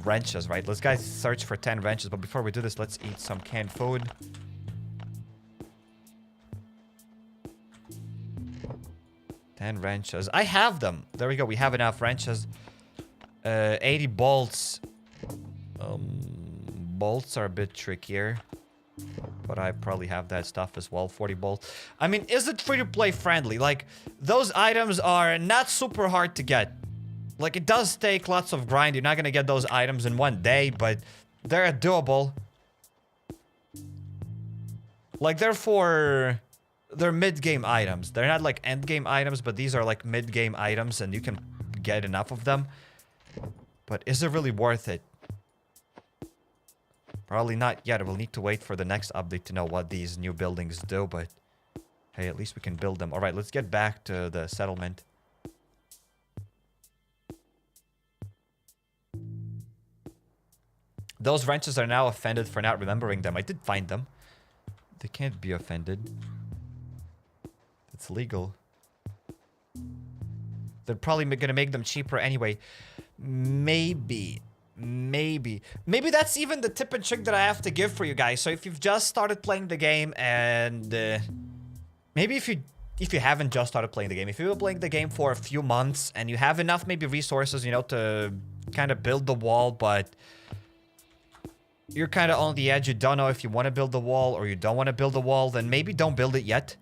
wrenches, right? Let's guys search for 10 wrenches. But before we do this, let's eat some canned food. Wrenches. I have them. There we go. We have enough wrenches. 80 bolts. Bolts are a bit trickier. But I probably have that stuff as well. 40 bolts. I mean, is it free-to-play friendly? Like, those items are not super hard to get. Like, it does take lots of grind. You're not going to get those items in one day, but they're doable. Like, they're mid-game items. They're not like end-game items, but these are like mid-game items, and you can get enough of them. But is it really worth it? Probably not yet. We'll need to wait for the next update to know what these new buildings do, but hey, at least we can build them. All right, let's get back to the settlement. Those wrenches are now offended for not remembering them. I did find them. They can't be offended. It's legal. They're probably gonna make them cheaper anyway. Maybe that's even the tip and trick that I have to give for you guys. So if you've just started playing the game, and maybe if you haven't just started playing the game, if you've been playing the game for a few months and you have enough maybe resources, you know, to kind of build the wall, but you're kind of on the edge, you don't know if you want to build the wall or you don't want to build the wall, then maybe don't build it yet.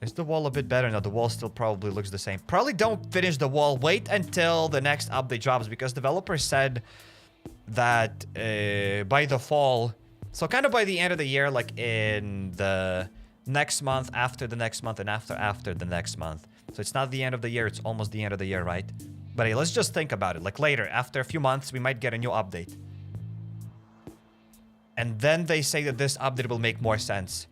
Is the wall a bit better? No, the wall still probably looks the same. Probably don't finish the wall. Wait until the next update drops, because developers said that by the fall, so kind of by the end of the year, like in the next month, after the next month, and after the next month. So it's not the end of the year, it's almost the end of the year, right? But hey, let's just think about it. Like later, after a few months, we might get a new update. And then they say that this update will make more sense.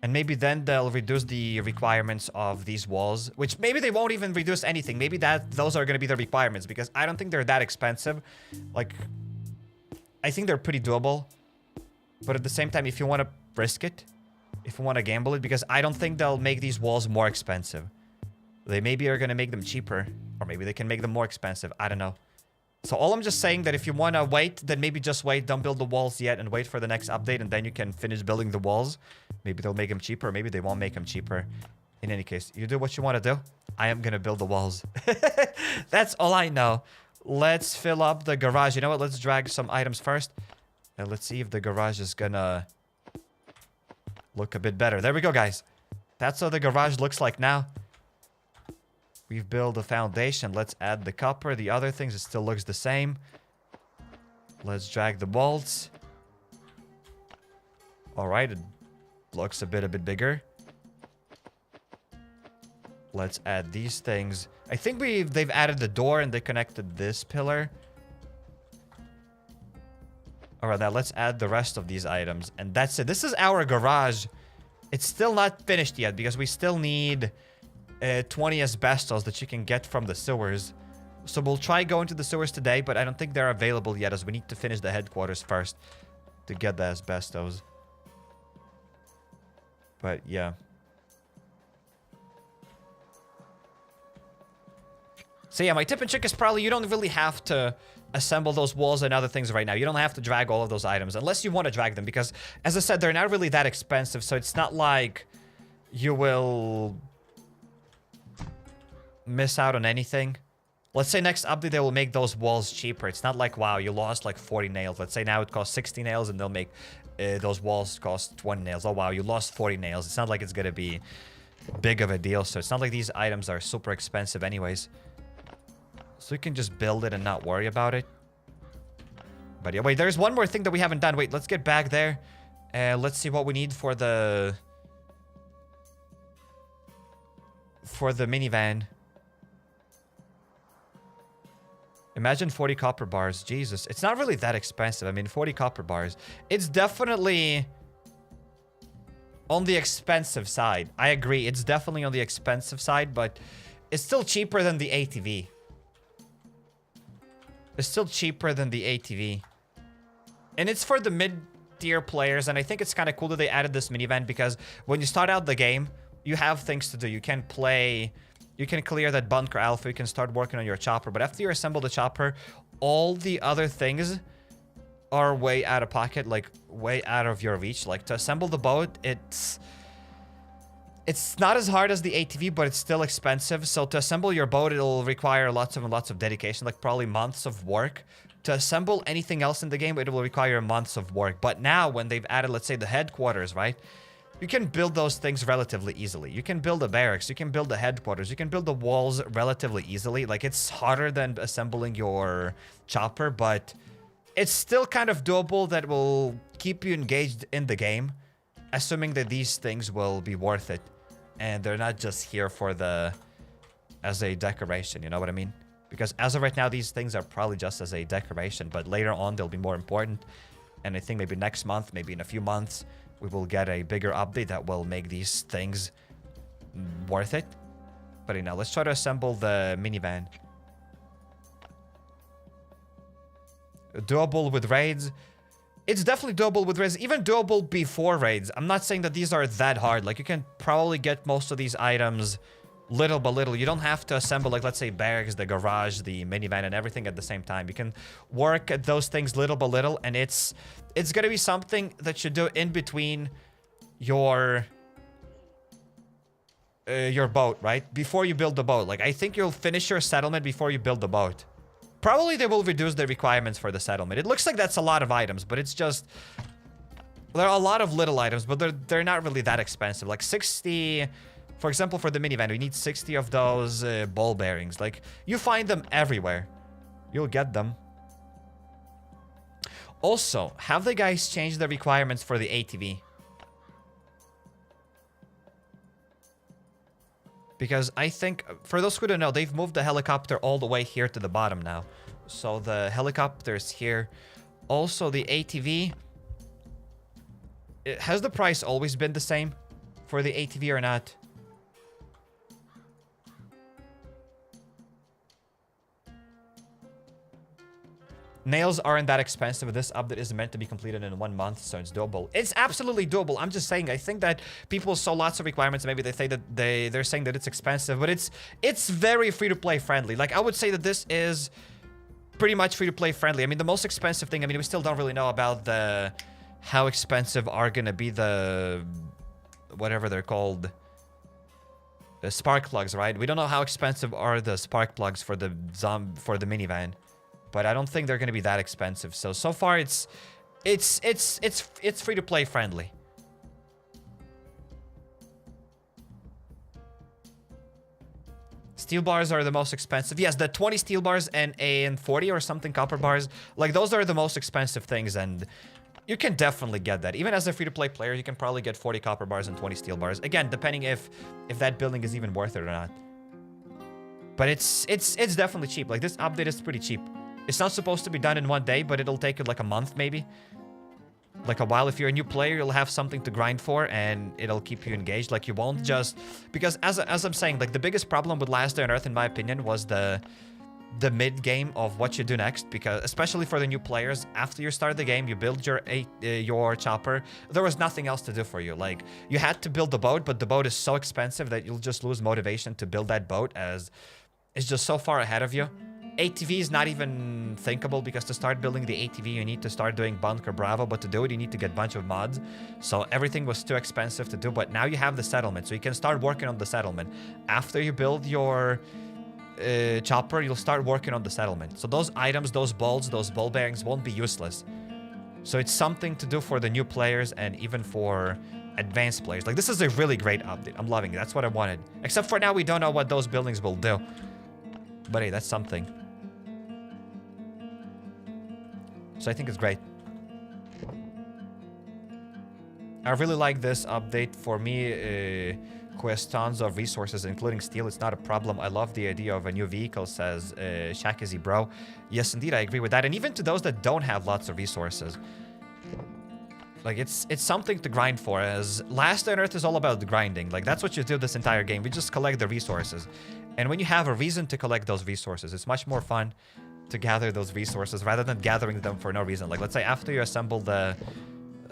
And maybe then they'll reduce the requirements of these walls, which maybe they won't even reduce anything. Maybe those are going to be the requirements, because I don't think they're that expensive. Like, I think they're pretty doable. But at the same time, if you want to risk it, if you want to gamble it, because I don't think they'll make these walls more expensive. They maybe are going to make them cheaper, or maybe they can make them more expensive. I don't know. So all I'm just saying that if you want to wait, then maybe just wait. Don't build the walls yet and wait for the next update, and then you can finish building the walls. Maybe they'll make them cheaper. Maybe they won't make them cheaper. In any case, you do what you want to do. I am going to build the walls. That's all I know. Let's fill up the garage. You know what? Let's drag some items first. And let's see if the garage is going to look a bit better. There we go, guys. That's how the garage looks like now. We've built a foundation. Let's add the copper. The other things, it still looks the same. Let's drag the bolts. All right, it looks a bit bigger. Let's add these things. I think they've added the door and they connected this pillar. All right, now let's add the rest of these items. And that's it. This is our garage. It's still not finished yet because we still need 20 asbestos that you can get from the sewers. So we'll try going to the sewers today, but I don't think they're available yet, as we need to finish the headquarters first to get the asbestos. But yeah. So yeah, my tip and trick is probably you don't really have to assemble those walls and other things right now. You don't have to drag all of those items unless you want to drag them, because as I said, they're not really that expensive, so it's not like you will miss out on anything. Let's say next update they will make those walls cheaper. It's not like, wow, you lost like 40 nails. Let's say now it costs 60 nails and they'll make those walls cost 20 nails. Oh wow, you lost 40 nails. It's not like it's gonna be big of a deal. So it's not like these items are super expensive anyways. So you can just build it and not worry about it. But yeah, wait, there's one more thing that we haven't done. Wait, let's get back there. Let's see what we need for the minivan. Imagine 40 copper bars. Jesus. It's not really that expensive. I mean, 40 copper bars. It's definitely on the expensive side. I agree. It's definitely on the expensive side, but it's still cheaper than the ATV. It's still cheaper than the ATV. And it's for the mid-tier players, and I think it's kind of cool that they added this minivan, because when you start out the game, you have things to do. You can play you can clear that bunker alpha, you can start working on your chopper. But after you assemble the chopper, all the other things are way out of pocket, like way out of your reach. Like to assemble the boat, it's not as hard as the ATV, but it's still expensive. So to assemble your boat, it'll require lots and lots of dedication, like probably months of work. To assemble anything else in the game, it will require months of work. But now when they've added, let's say, the headquarters, right? You can build those things relatively easily. You can build a barracks, you can build the headquarters, you can build the walls relatively easily. Like, it's harder than assembling your chopper, but it's still kind of doable. That will keep you engaged in the game, assuming that these things will be worth it. And they're not just here for as a decoration, you know what I mean? Because as of right now, these things are probably just as a decoration, but later on, they'll be more important. And I think maybe next month, maybe in a few months, we will get a bigger update that will make these things worth it. But you know, let's try to assemble the minivan. Doable with raids. It's definitely doable with raids, even doable before raids. I'm not saying that these are that hard. Like, you can probably get most of these items little by little. You don't have to assemble, like, let's say, barracks, the garage, the minivan, and everything at the same time. You can work at those things little by little, and it's gonna be something that you do in between your boat, right? Before you build the boat. Like, I think you'll finish your settlement before you build the boat. Probably they will reduce the requirements for the settlement. It looks like that's a lot of items, but it's just... There are a lot of little items, but they're not really that expensive. Like 60... For example, for the minivan, we need 60 of those ball bearings. Like, you find them everywhere. You'll get them. Also, have the guys changed the requirements for the ATV? Because I think, for those who don't know, they've moved the helicopter all the way here to the bottom now. So the helicopter's here. Also, the ATV... Has the price always been the same for the ATV or not? Nails aren't that expensive. This update is meant to be completed in 1 month, so it's doable. It's absolutely doable. I'm just saying, I think that people saw lots of requirements. Maybe they say that they're saying that it's expensive, but it's very free-to-play friendly. Like, I would say that this is pretty much free-to-play friendly. I mean, the most expensive thing, I mean, we still don't really know about how expensive are gonna be the whatever they're called, the spark plugs, right? We don't know how expensive are the spark plugs for the minivan. But I don't think they're going to be that expensive. So far it's free to play friendly. Steel bars are the most expensive. Yes, the 20 steel bars and 40 or something copper bars. Like, those are the most expensive things, and you can definitely get that. Even as a free to play player, you can probably get 40 copper bars and 20 steel bars. Again, depending if that building is even worth it or not. But it's definitely cheap. Like, this update is pretty cheap. It's not supposed to be done in 1 day, but it'll take you like a month, maybe. Like a while. If you're a new player, you'll have something to grind for, and it'll keep you engaged. Like, you won't just... Because as I'm saying, like, the biggest problem with Last Day on Earth, in my opinion, was the mid-game of what you do next. Because, especially for the new players, after you start the game, you build your chopper. There was nothing else to do for you. Like, you had to build the boat, but the boat is so expensive that you'll just lose motivation to build that boat, as it's just so far ahead of you. ATV is not even thinkable, because to start building the ATV, you need to start doing Bunker Bravo, but to do it, you need to get a bunch of mods. So everything was too expensive to do, but now you have the settlement, so you can start working on the settlement. After you build your chopper, you'll start working on the settlement. So those items, those bolts, those ball bearings won't be useless. So it's something to do for the new players and even for advanced players. Like, this is a really great update. I'm loving it. That's what I wanted. Except for now, we don't know what those buildings will do. But hey, that's something. So I think it's great. I really like this update. For me, who has tons of resources, including steel, it's not a problem. I love the idea of a new vehicle, says Shakazy Bro. Yes, indeed, I agree with that. And even to those that don't have lots of resources, like, it's something to grind for, as Last on Earth is all about the grinding. Like, that's what you do this entire game. We just collect the resources. And when you have a reason to collect those resources, it's much more fun to gather those resources rather than gathering them for no reason. Like, let's say after you assemble the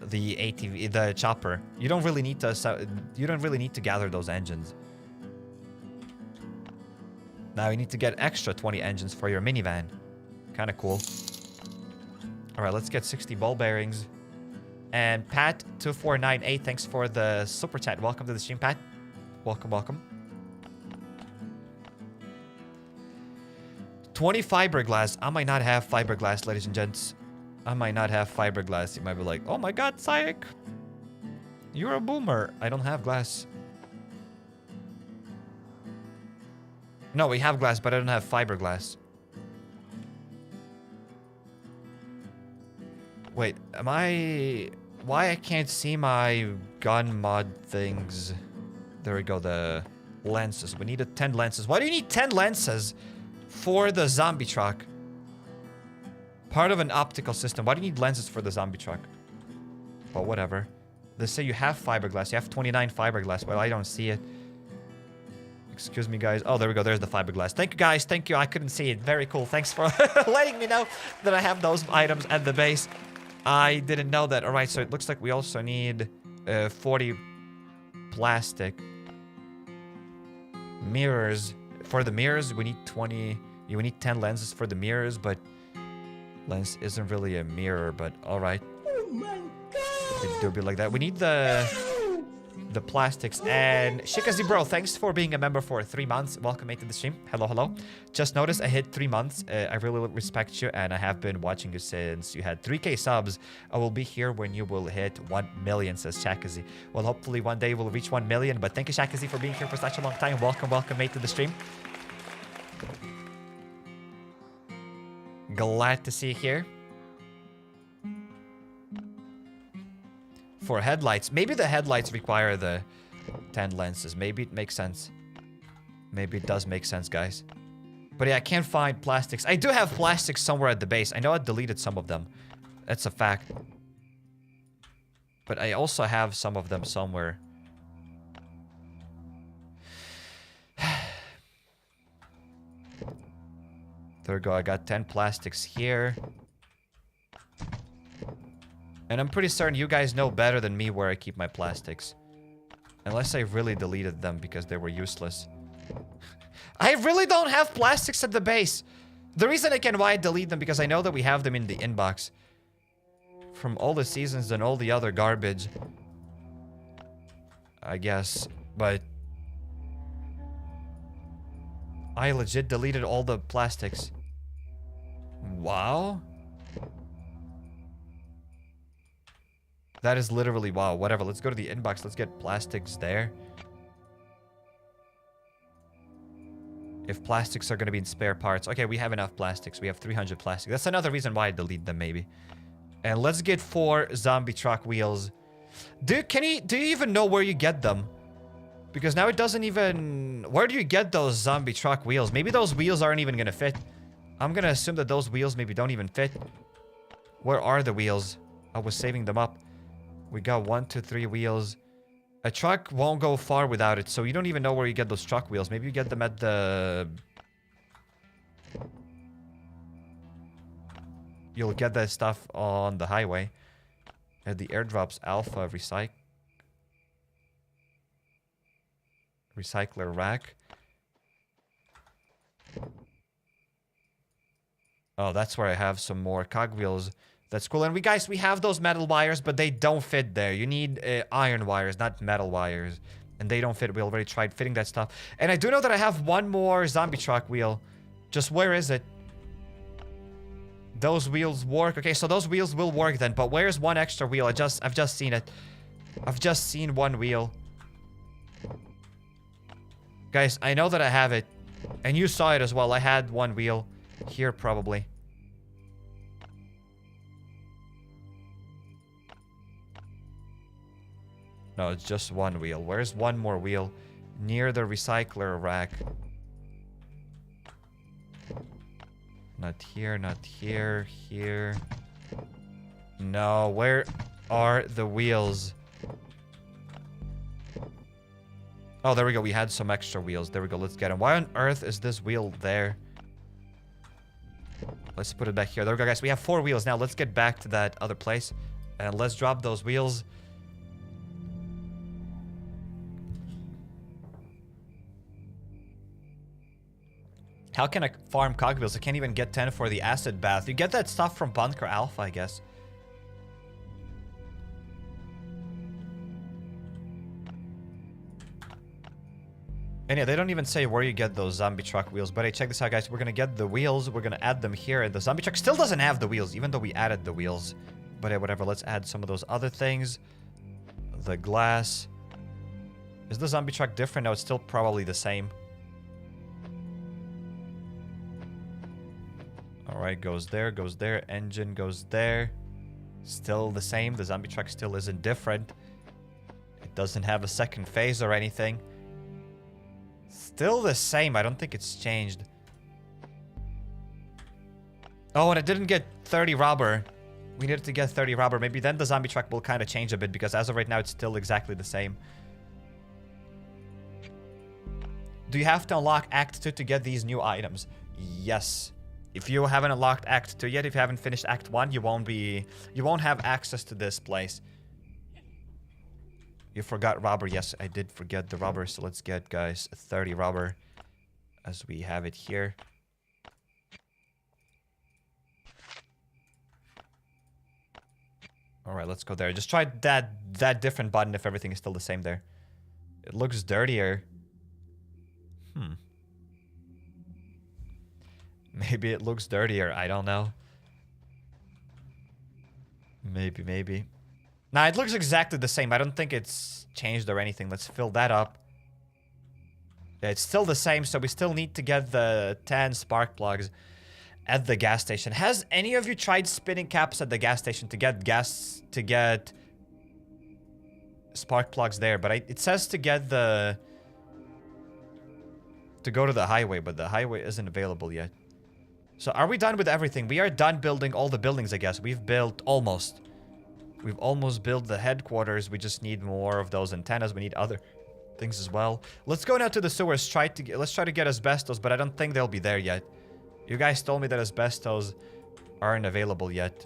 ATV, the chopper, you don't really need to gather those engines. Now you need to get extra 20 engines for your minivan. Kind of cool. All right, let's get 60 ball bearings. And Pat2498, thanks for the super chat. Welcome to the stream, Pat. Welcome, welcome. 20 fiberglass. I might not have fiberglass, ladies and gents. I might not have fiberglass. You might be like, oh my god, Sayek, you're a boomer. I don't have glass. No, we have glass, but I don't have fiberglass. Wait, am I... Why I can't see my gun mod things? There we go, the lenses. We needed 10 lenses. Why do you need 10 lenses for the zombie truck? Part of an optical system. Why do you need lenses for the zombie truck? Well, whatever. They say you have fiberglass. You have 29 fiberglass. Well, I don't see it. Excuse me, guys. Oh, there we go. There's the fiberglass. Thank you, guys. Thank you. I couldn't see it. Very cool. Thanks for letting me know that I have those items at the base. I didn't know that. All right, so it looks like we also need 40 plastic mirrors. For the mirrors, we need 20. We need 10 lenses for the mirrors, but lens isn't really a mirror, but all right. Oh my god! It do be like that. We need the plastics. And Shikazi bro, thanks for being a member for 3 months. Welcome mate to the stream. Hello, hello. Just noticed I hit 3 months. I really respect you, and I have been watching you since you had 3k subs. I will be here when you will hit 1 million, says Shakazi. Well, hopefully one day we'll reach 1 million, but thank you, Shakazi, for being here for such a long time. Welcome, welcome mate to the stream. Glad to see you here. For headlights, maybe the headlights require the 10 lenses. Maybe it makes sense. Maybe it does make sense, guys. But yeah, I can't find plastics. I do have plastics somewhere at the base. I know I deleted some of them. That's a fact. But I also have some of them somewhere. There we go. I got 10 plastics here. And I'm pretty certain you guys know better than me where I keep my plastics. Unless I really deleted them because they were useless. I really don't have plastics at the base. The reason I can why I delete them because I know that we have them in the inbox. From all the seasons and all the other garbage. I guess. But I legit deleted all the plastics. Wow. That is literally wow. Whatever. Let's go to the inbox. Let's get plastics there. If plastics are going to be in spare parts. Okay, we have enough plastics. We have 300 plastics. That's another reason why I delete them, maybe. And let's get 4 zombie truck wheels. Do you even know where you get them? Because now it doesn't even... Where do you get those zombie truck wheels? Maybe those wheels aren't even going to fit. I'm going to assume that those wheels maybe don't even fit. Where are the wheels? I was saving them up. We got 1, 2, 3 wheels. A truck won't go far without it, so you don't even know where you get those truck wheels. Maybe you get them at the... You'll get that stuff on the highway. At the airdrops alpha recycler rack. Oh, that's where I have some more cogwheels. That's cool. And we have those metal wires, but they don't fit there. You need iron wires, not metal wires. And they don't fit. We already tried fitting that stuff. And I do know that I have one more zombie truck wheel. Just where is it? Those wheels work. Okay, so those wheels will work then. But where's one extra wheel? I've just seen it. I've just seen one wheel. Guys, I know that I have it. And you saw it as well. I had one wheel here probably. No, it's just one wheel. Where's one more wheel? Near the recycler rack. Not here, not here, here. No, where are the wheels? Oh, there we go. We had some extra wheels. There we go. Let's get them. Why on earth is this wheel there? Let's put it back here. There we go, guys. We have 4 wheels now. Let's get back to that other place. And let's drop those wheels. How can I farm cogwheels? I can't even get 10 for the acid bath. You get that stuff from Bunker Alpha, I guess. And yeah, they don't even say where you get those zombie truck wheels. But hey, check this out, guys. We're gonna get the wheels. We're gonna add them here. And the zombie truck still doesn't have the wheels, even though we added the wheels. But hey, whatever. Let's add some of those other things. The glass. Is the zombie truck different? No, it's still probably the same. Alright, goes there, engine goes there. Still the same, the zombie truck still isn't different. It doesn't have a second phase or anything. Still the same, I don't think it's changed. Oh, and it didn't get 30 rubber. We needed to get 30 rubber. Maybe then the zombie truck will kind of change a bit, because as of right now, it's still exactly the same. Do you have to unlock Act 2 to get these new items? Yes. If you haven't unlocked Act 2 yet, if you haven't finished Act 1, you won't have access to this place. You forgot rubber. Yes, I did forget the rubber. So let's get, guys, 30 rubber as we have it here. All right, let's go there. Just try that different button if everything is still the same there. It looks dirtier. Maybe it looks dirtier. I don't know. Maybe. Nah, it looks exactly the same. I don't think it's changed or anything. Let's fill that up. Yeah, it's still the same, so we still need to get the 10 spark plugs at the gas station. Has any of you tried spinning caps at the gas station to get gas, to get spark plugs there? But it says to get the... to go to the highway, but the highway isn't available yet. So are we done with everything? We are done building all the buildings, I guess. We've built almost. We've almost built the headquarters. We just need more of those antennas. We need other things as well. Let's go now to the sewers. Let's try to get asbestos, but I don't think they'll be there yet. You guys told me that asbestos aren't available yet.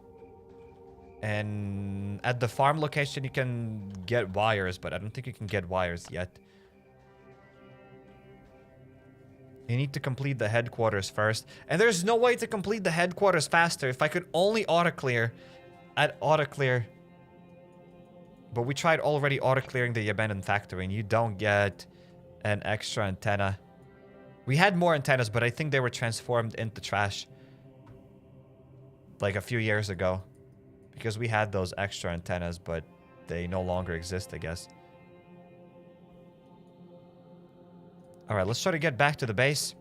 And at the farm location, you can get wires, but I don't think you can get wires yet. You need to complete the headquarters first. And there's no way to complete the headquarters faster. If I could only auto-clear at auto-clear. But we tried already auto-clearing the abandoned factory, and you don't get an extra antenna. We had more antennas, but I think they were transformed into trash. Like a few years ago. Because we had those extra antennas, but they no longer exist, I guess. Alright, let's try to get back to the base.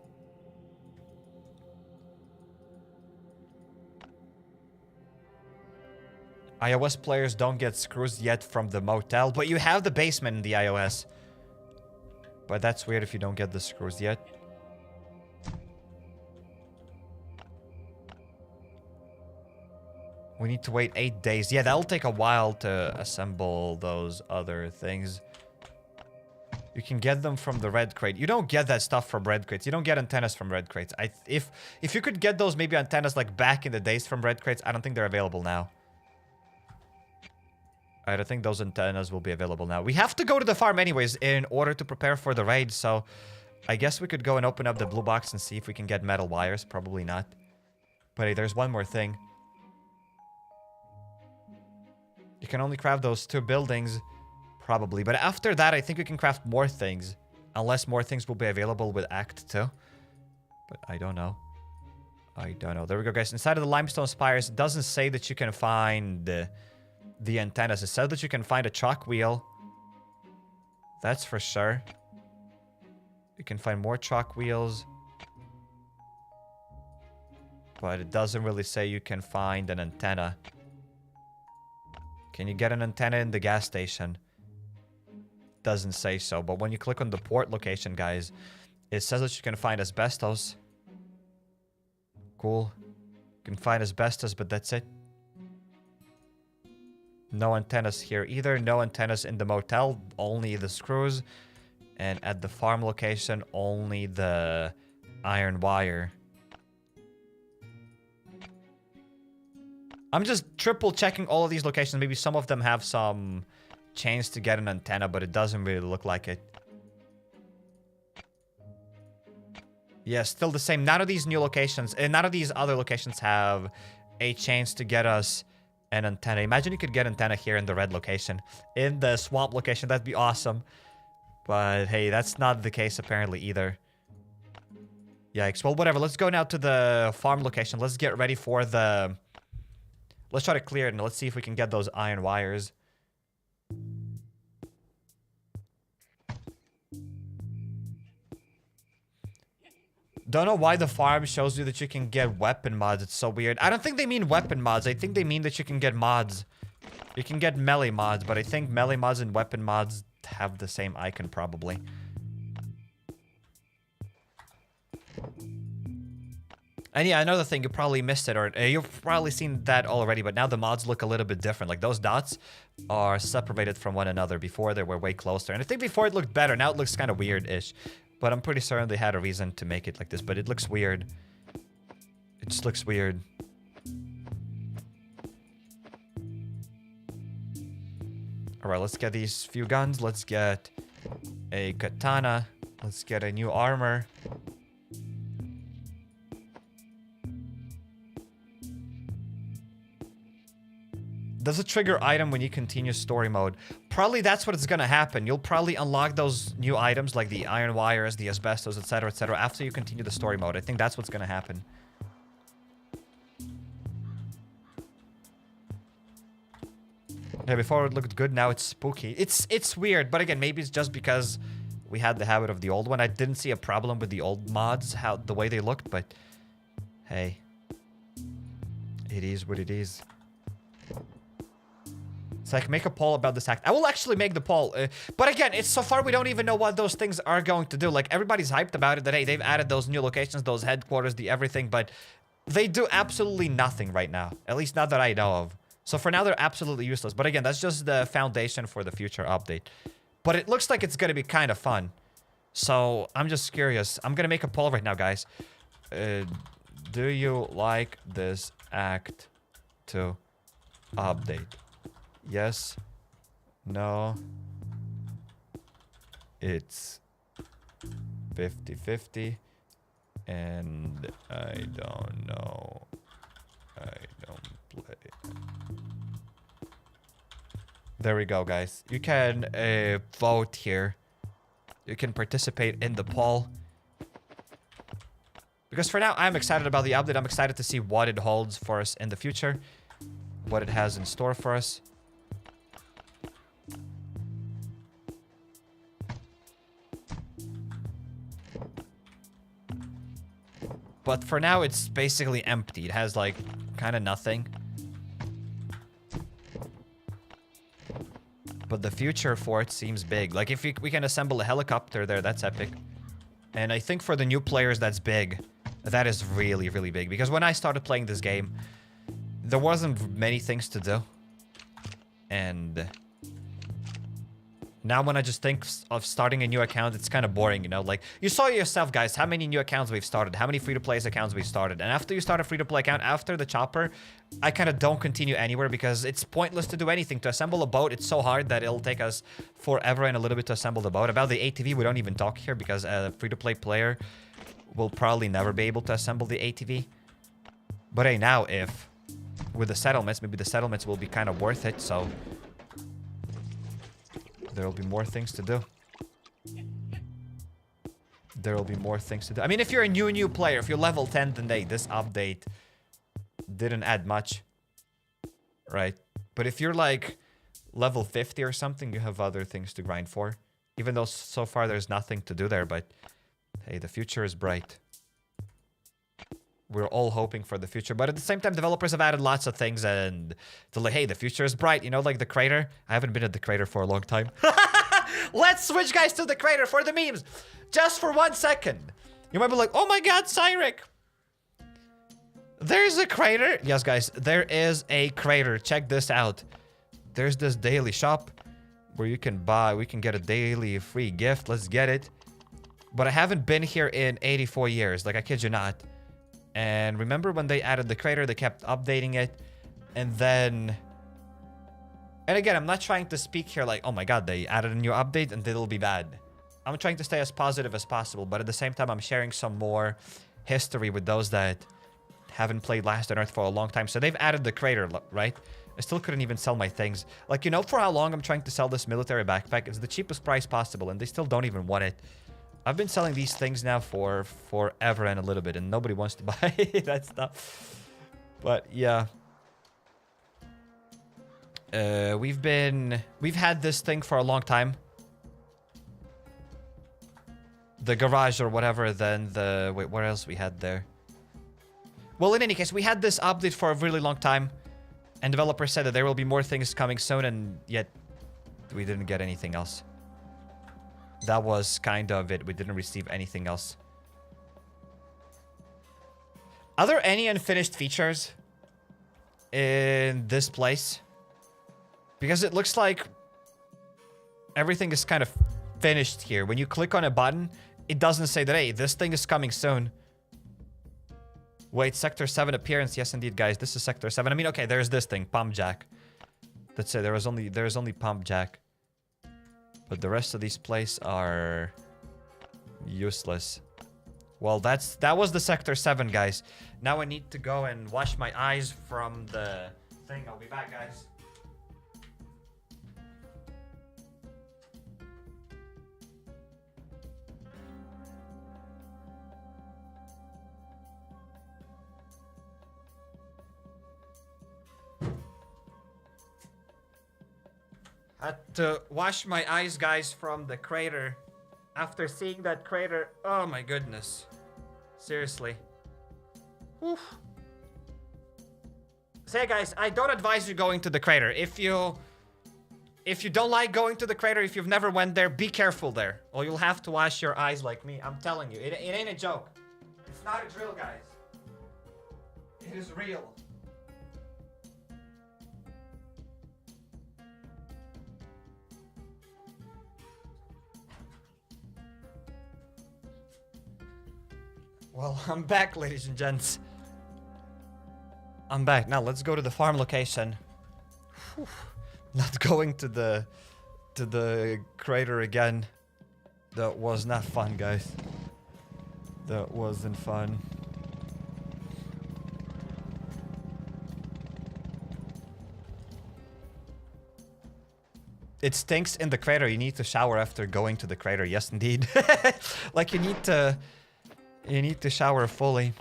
iOS players don't get screws yet from the motel, but you have the basement in the iOS. But that's weird if you don't get the screws yet. We need to wait 8 days. Yeah, that'll take a while to assemble those other things. You can get them from the red crate. You don't get that stuff from red crates. You don't get antennas from red crates. If you could get those maybe antennas like back in the days from red crates, I don't think they're available now. I don't think those antennas will be available now. We have to go to the farm anyways in order to prepare for the raid, so I guess we could go and open up the blue box and see if we can get metal wires. Probably not. But hey, there's one more thing. You can only craft those 2 buildings. Probably. But after that, I think we can craft more things. Unless more things will be available with Act 2. But I don't know. I don't know. There we go, guys. Inside of the limestone spires, it doesn't say that you can find the antennas. It said that you can find a truck wheel. That's for sure. You can find more truck wheels. But it doesn't really say you can find an antenna. Can you get an antenna in the gas station? Doesn't say so, but when you click on the port location, guys, it says that you can find asbestos. Cool. You can find asbestos, but that's it. No antennas here either. No antennas in the motel, only the screws. And at the farm location, only the iron wire. I'm just triple checking all of these locations. Maybe some of them have some chance to get an antenna, but it doesn't really look like it. Yeah, still the same. None of these new locations, and none of these other locations have a chance to get us an antenna. Imagine you could get antenna here in the red location. In the swamp location, that'd be awesome. But hey, that's not the case apparently either. Yikes. Well, whatever. Let's go now to the farm location. Let's get ready for the... Let's try to clear it and let's see if we can get those iron wires. Don't know why the farm shows you that you can get weapon mods. It's so weird. I don't think they mean weapon mods. I think they mean that you can get mods. You can get melee mods, but I think melee mods and weapon mods have the same icon probably. And yeah, another thing, you probably missed it, or you've probably seen that already, but now the mods look a little bit different. Like, those dots are separated from one another. Before, they were way closer. And I think before it looked better. Now it looks kind of weird-ish. But I'm pretty certain they had a reason to make it like this. But it looks weird. It just looks weird. Alright, let's get these few guns. Let's get a katana. Let's get a new armor. Does it trigger item when you continue story mode? Probably that's what is gonna happen. You'll probably unlock those new items like the iron wires, the asbestos, etc., after you continue the story mode. I think that's what's gonna happen. Yeah, before it looked good, now it's spooky. It's weird, but again, maybe it's just because we had the habit of the old one. I didn't see a problem with the old mods, the way they looked, but hey, it is what it is. So I can make a poll about this act. I will actually make the poll. But again, it's so far we don't even know what those things are going to do. Like, everybody's hyped about it that, hey, they've added those new locations, those headquarters, the everything, but they do absolutely nothing right now. At least not that I know of. So for now, they're absolutely useless. But again, that's just the foundation for the future update. But it looks like it's going to be kind of fun. So I'm just curious. I'm going to make a poll right now, guys. Do you like this Act 2 update? Yes. No. It's 50-50. And I don't know. I don't play. There we go, guys. You can vote here. You can participate in the poll. Because for now, I'm excited about the update. I'm excited to see what it holds for us in the future. What it has in store for us. But for now, it's basically empty. It has, like, kind of nothing. But the future for it seems big. Like, if we can assemble a helicopter there, that's epic. And I think for the new players, that's big. That is really, really big. Because when I started playing this game, there wasn't many things to do. And now when I just think of starting a new account, it's kind of boring, you know? Like, you saw yourself, guys, how many new accounts we've started, how many free-to-play accounts we've started. And after you start a free-to-play account, after the chopper, I kind of don't continue anywhere because it's pointless to do anything. To assemble a boat, it's so hard that it'll take us forever and a little bit to assemble the boat. About the ATV, we don't even talk here because a free-to-play player will probably never be able to assemble the ATV. But hey, now if with the settlements, maybe the settlements will be kind of worth it, so there will be more things to do. There will be more things to do. I mean, if you're a new player, if you're level 10, then this update didn't add much, right? But if you're like level 50 or something, you have other things to grind for. Even though so far there's nothing to do there, but hey, the future is bright. We're all hoping for the future, but at the same time, developers have added lots of things, and they're like, hey, the future is bright. You know, like the crater. I haven't been at the crater for a long time. Let's switch, guys, to the crater for the memes. Just for 1 second. You might be like, oh my god, Cyrek. There's a crater. Yes, guys, there is a crater. Check this out. There's this daily shop where you can buy, we can get a daily free gift. Let's get it. But I haven't been here in 84 years. Like, I kid you not. And remember when they added the crater, they kept updating it. And then... And again, I'm not trying to speak here like, oh my god, they added a new update and it'll be bad. I'm trying to stay as positive as possible, but at the same time, I'm sharing some more history with those that haven't played Last on Earth for a long time. So they've added the crater, right? I still couldn't even sell my things. Like, you know, for how long I'm trying to sell this military backpack? It's the cheapest price possible, and they still don't even want it. I've been selling these things now for forever and a little bit, and nobody wants to buy that stuff. But yeah. We've had this thing for a long time. The garage or whatever, then the... Wait, what else we had there? Well, in any case, we had this update for a really long time. And developers said that there will be more things coming soon, and yet we didn't get anything else. That was kind of it. We didn't receive anything else. Are there any unfinished features in this place? Because it looks like everything is kind of finished here. When you click on a button, it doesn't say that, hey, this thing is coming soon. Wait, Sector 7 appearance. Yes, indeed, guys. This is Sector 7. I mean, okay, there's this thing, Pump Jack. That's it. There's only Pump Jack. But the rest of these places are useless. Well, that was the Sector 7, guys. Now I need to go and wash my eyes from the thing. I'll be back, guys. Had to wash my eyes, guys, from the crater. After seeing that crater, oh my goodness. Seriously. Oof. So yeah, guys, I don't advise you going to the crater. If you don't like going to the crater, if you've never went there, be careful there. Or you'll have to wash your eyes like me. I'm telling you, it ain't a joke. It's not a drill, guys. It is real. Well, I'm back, ladies and gents. I'm back. Now, let's go to the farm location. Whew. Not going to the crater again. That was not fun, guys. That wasn't fun. It stinks in the crater. You need to shower after going to the crater. Yes, indeed. Like, you need to shower fully.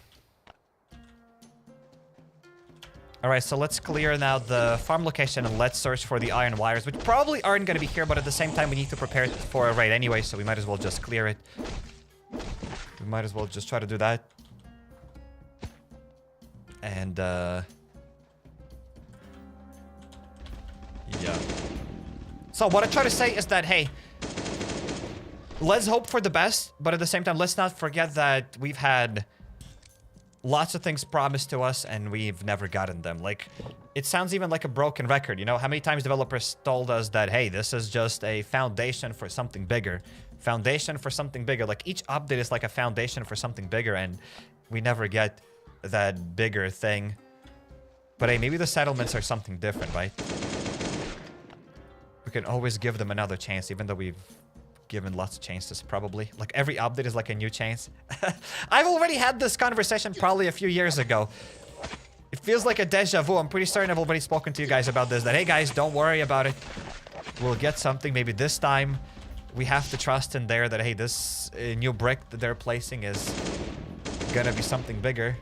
Alright, so let's clear now the farm location and let's search for the iron wires, which probably aren't going to be here, but at the same time we need to prepare for a raid anyway, so we might as well just clear it. We might as well just try to do that. And, yeah. So what I try to say is that, hey, let's hope for the best, but at the same time, let's not forget that we've had lots of things promised to us and we've never gotten them. Like, it sounds even like a broken record, you know? How many times developers told us that, hey, this is just a foundation for something bigger. Foundation for something bigger. Like, each update is like a foundation for something bigger, and we never get that bigger thing. But hey, maybe the settlements are something different, right? We can always give them another chance, even though we've given lots of chances, probably. Like, every update is like a new chance. I've already had this conversation probably a few years ago. It feels like a deja vu. I'm pretty certain I've already spoken to you guys about this. That, hey guys, don't worry about it. We'll get something. Maybe this time we have to trust in there that, hey, this new brick that they're placing is gonna be something bigger.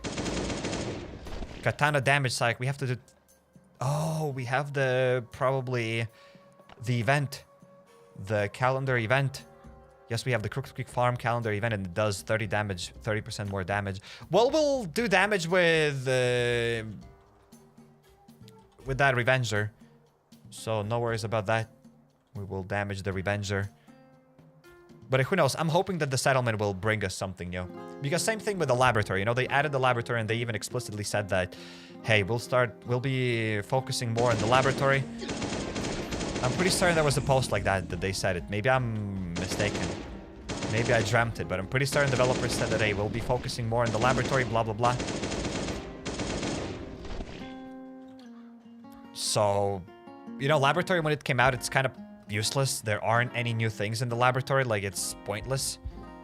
Katana damage psych. We have to do... Oh, we have the... Probably... The event. The calendar event. Yes, we have the Crooks Creek Farm calendar event, and it does 30 damage, 30% more damage. Well, we'll do damage with that Revenger. So no worries about that. We will damage the Revenger. But who knows? I'm hoping that the settlement will bring us something new. Because same thing with the laboratory. You know, they added the laboratory and they even explicitly said that, hey, we'll be focusing more on the laboratory. I'm pretty certain there was a post like that they said it. Maybe I'm mistaken. Maybe I dreamt it, but I'm pretty certain developers said that, hey, we'll be focusing more on the laboratory, blah, blah, blah. So, you know, laboratory, when it came out, it's kind of useless. There aren't any new things in the laboratory. Like, it's pointless.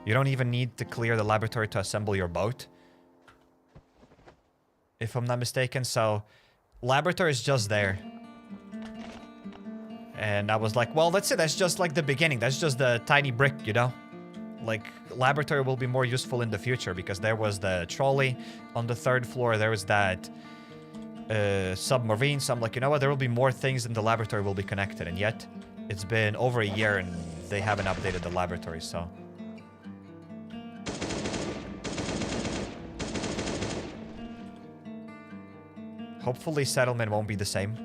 You don't even need to clear the laboratory to assemble your boat, if I'm not mistaken. So, laboratory is just there. And I was like, well, that's it. That's just like the beginning. That's just the tiny brick, you know? Like, laboratory will be more useful in the future because there was the trolley on the 3rd floor. There was that submarine. So I'm like, you know what? There will be more things and the laboratory will be connected. And yet, it's been over a year and they haven't updated the laboratory, so... Hopefully settlement won't be the same.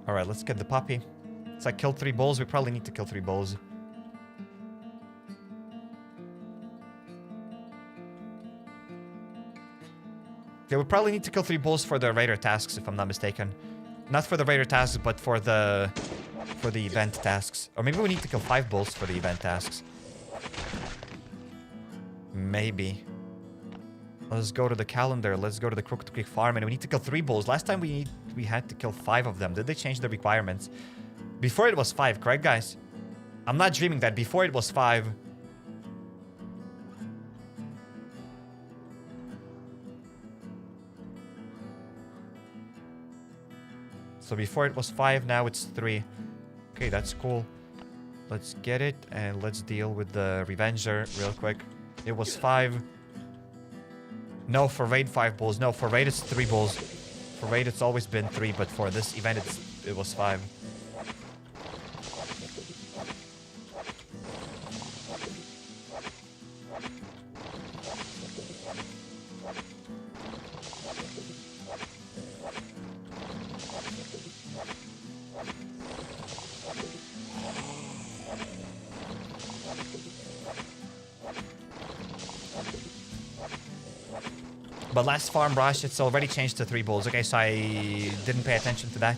Alright, let's get the puppy. It's like kill 3 bulls. We probably need to kill 3 bulls. Yeah, we probably need to kill 3 bulls for the raider tasks, if I'm not mistaken. Not for the raider tasks, but for the event tasks. Or maybe we need to kill 5 bulls for the event tasks. Maybe. Let's go to the calendar. Let's go to the Crooked Creek Farm, and we need to kill 3 bulls. Last time we had to kill 5 of them. Did they change the requirements? Before it was 5, correct, guys? I'm not dreaming that. Before it was 5. So before it was 5, now it's 3. Okay, that's cool. Let's get it, and let's deal with the Revenger real quick. It was 5. No, for raid 5 bulls. No, for raid it's 3 bulls. For raid it's always been 3, but for this event it was 5. But last farm rush, it's already changed to 3 bulls. Okay, so I didn't pay attention to that.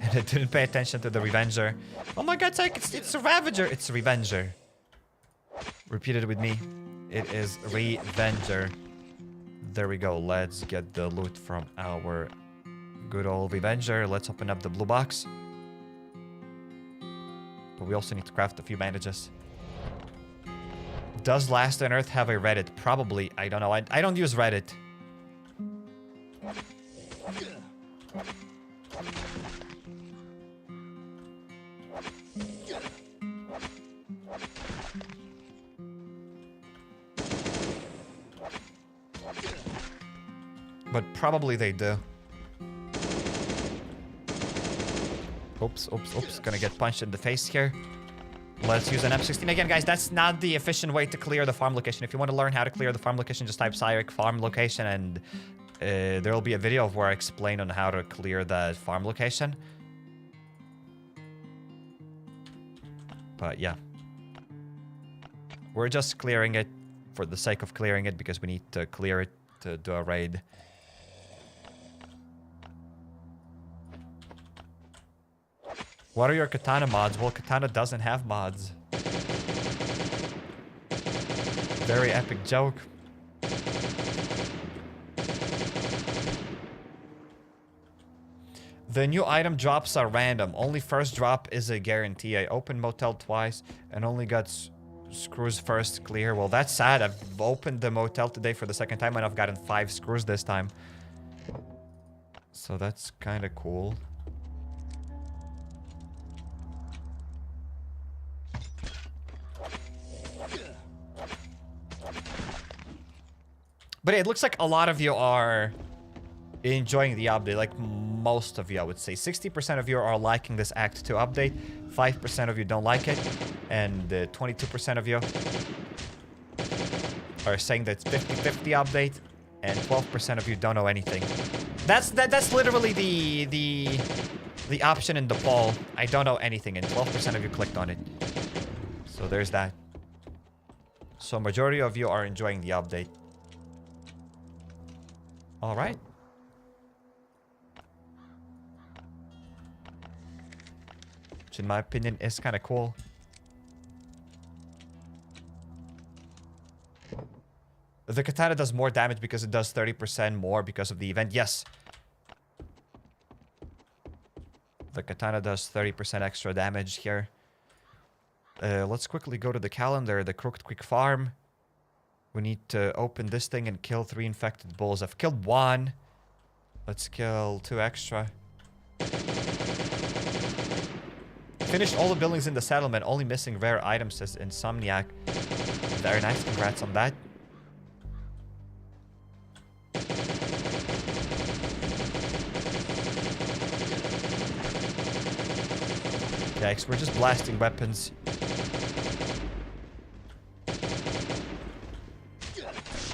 And I didn't pay attention to the Revenger. Oh my god, it's a Ravager. It's a Revenger. Repeat it with me. It is Revenger. There we go. Let's get the loot from our good old Revenger. Let's open up the blue box. But we also need to craft a few bandages. Does Last on Earth have a Reddit? Probably. I don't know. I don't use Reddit. But probably they do. Oops, oops, oops. Gonna get punched in the face here. Let's use an M16 again, guys. That's not the efficient way to clear the farm location. If you want to learn how to clear the farm location, just type HappyCairek farm location, and there will be a video of where I explain on how to clear the farm location. But yeah, we're just clearing it for the sake of clearing it because we need to clear it to do a raid. What are your katana mods? Well, katana doesn't have mods. Very epic joke. The new item drops are random. Only first drop is a guarantee. I opened Motel twice and only got screws first clear. Well, that's sad. I've opened the Motel today for the 2nd time and I've gotten 5 screws this time. So that's kind of cool. But it looks like a lot of you are enjoying the update. Like most of you, I would say. 60% of you are liking this Act 2 update. 5% of you don't like it. And 22% of you are saying that it's 50-50 update. And 12% of you don't know anything. That's literally the option in the poll. I don't know anything. And 12% of you clicked on it. So there's that. So majority of you are enjoying the update. All right. Which in my opinion is kind of cool. The katana does more damage because it does 30% more because of the event. Yes. The katana does 30% extra damage here. Let's quickly go to the calendar. The Crooked Quick Farm. We need to open this thing and kill 3 infected bulls. I've killed 1. Let's kill 2 extra. Finished all the buildings in the settlement. Only missing rare items, says Insomniac. Very nice. Congrats on that. Yikes, we're just blasting weapons.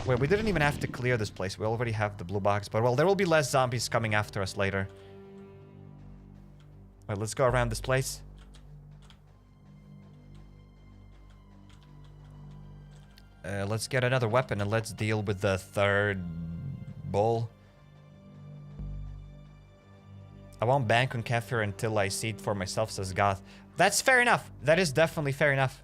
Wait, we didn't even have to clear this place. We already have the blue box. But, well, there will be less zombies coming after us later. Alright, let's go around this place. Let's get another weapon and let's deal with the 3rd bull. I won't bank on Kefir until I see it for myself, says Goth. That's fair enough. That is definitely fair enough.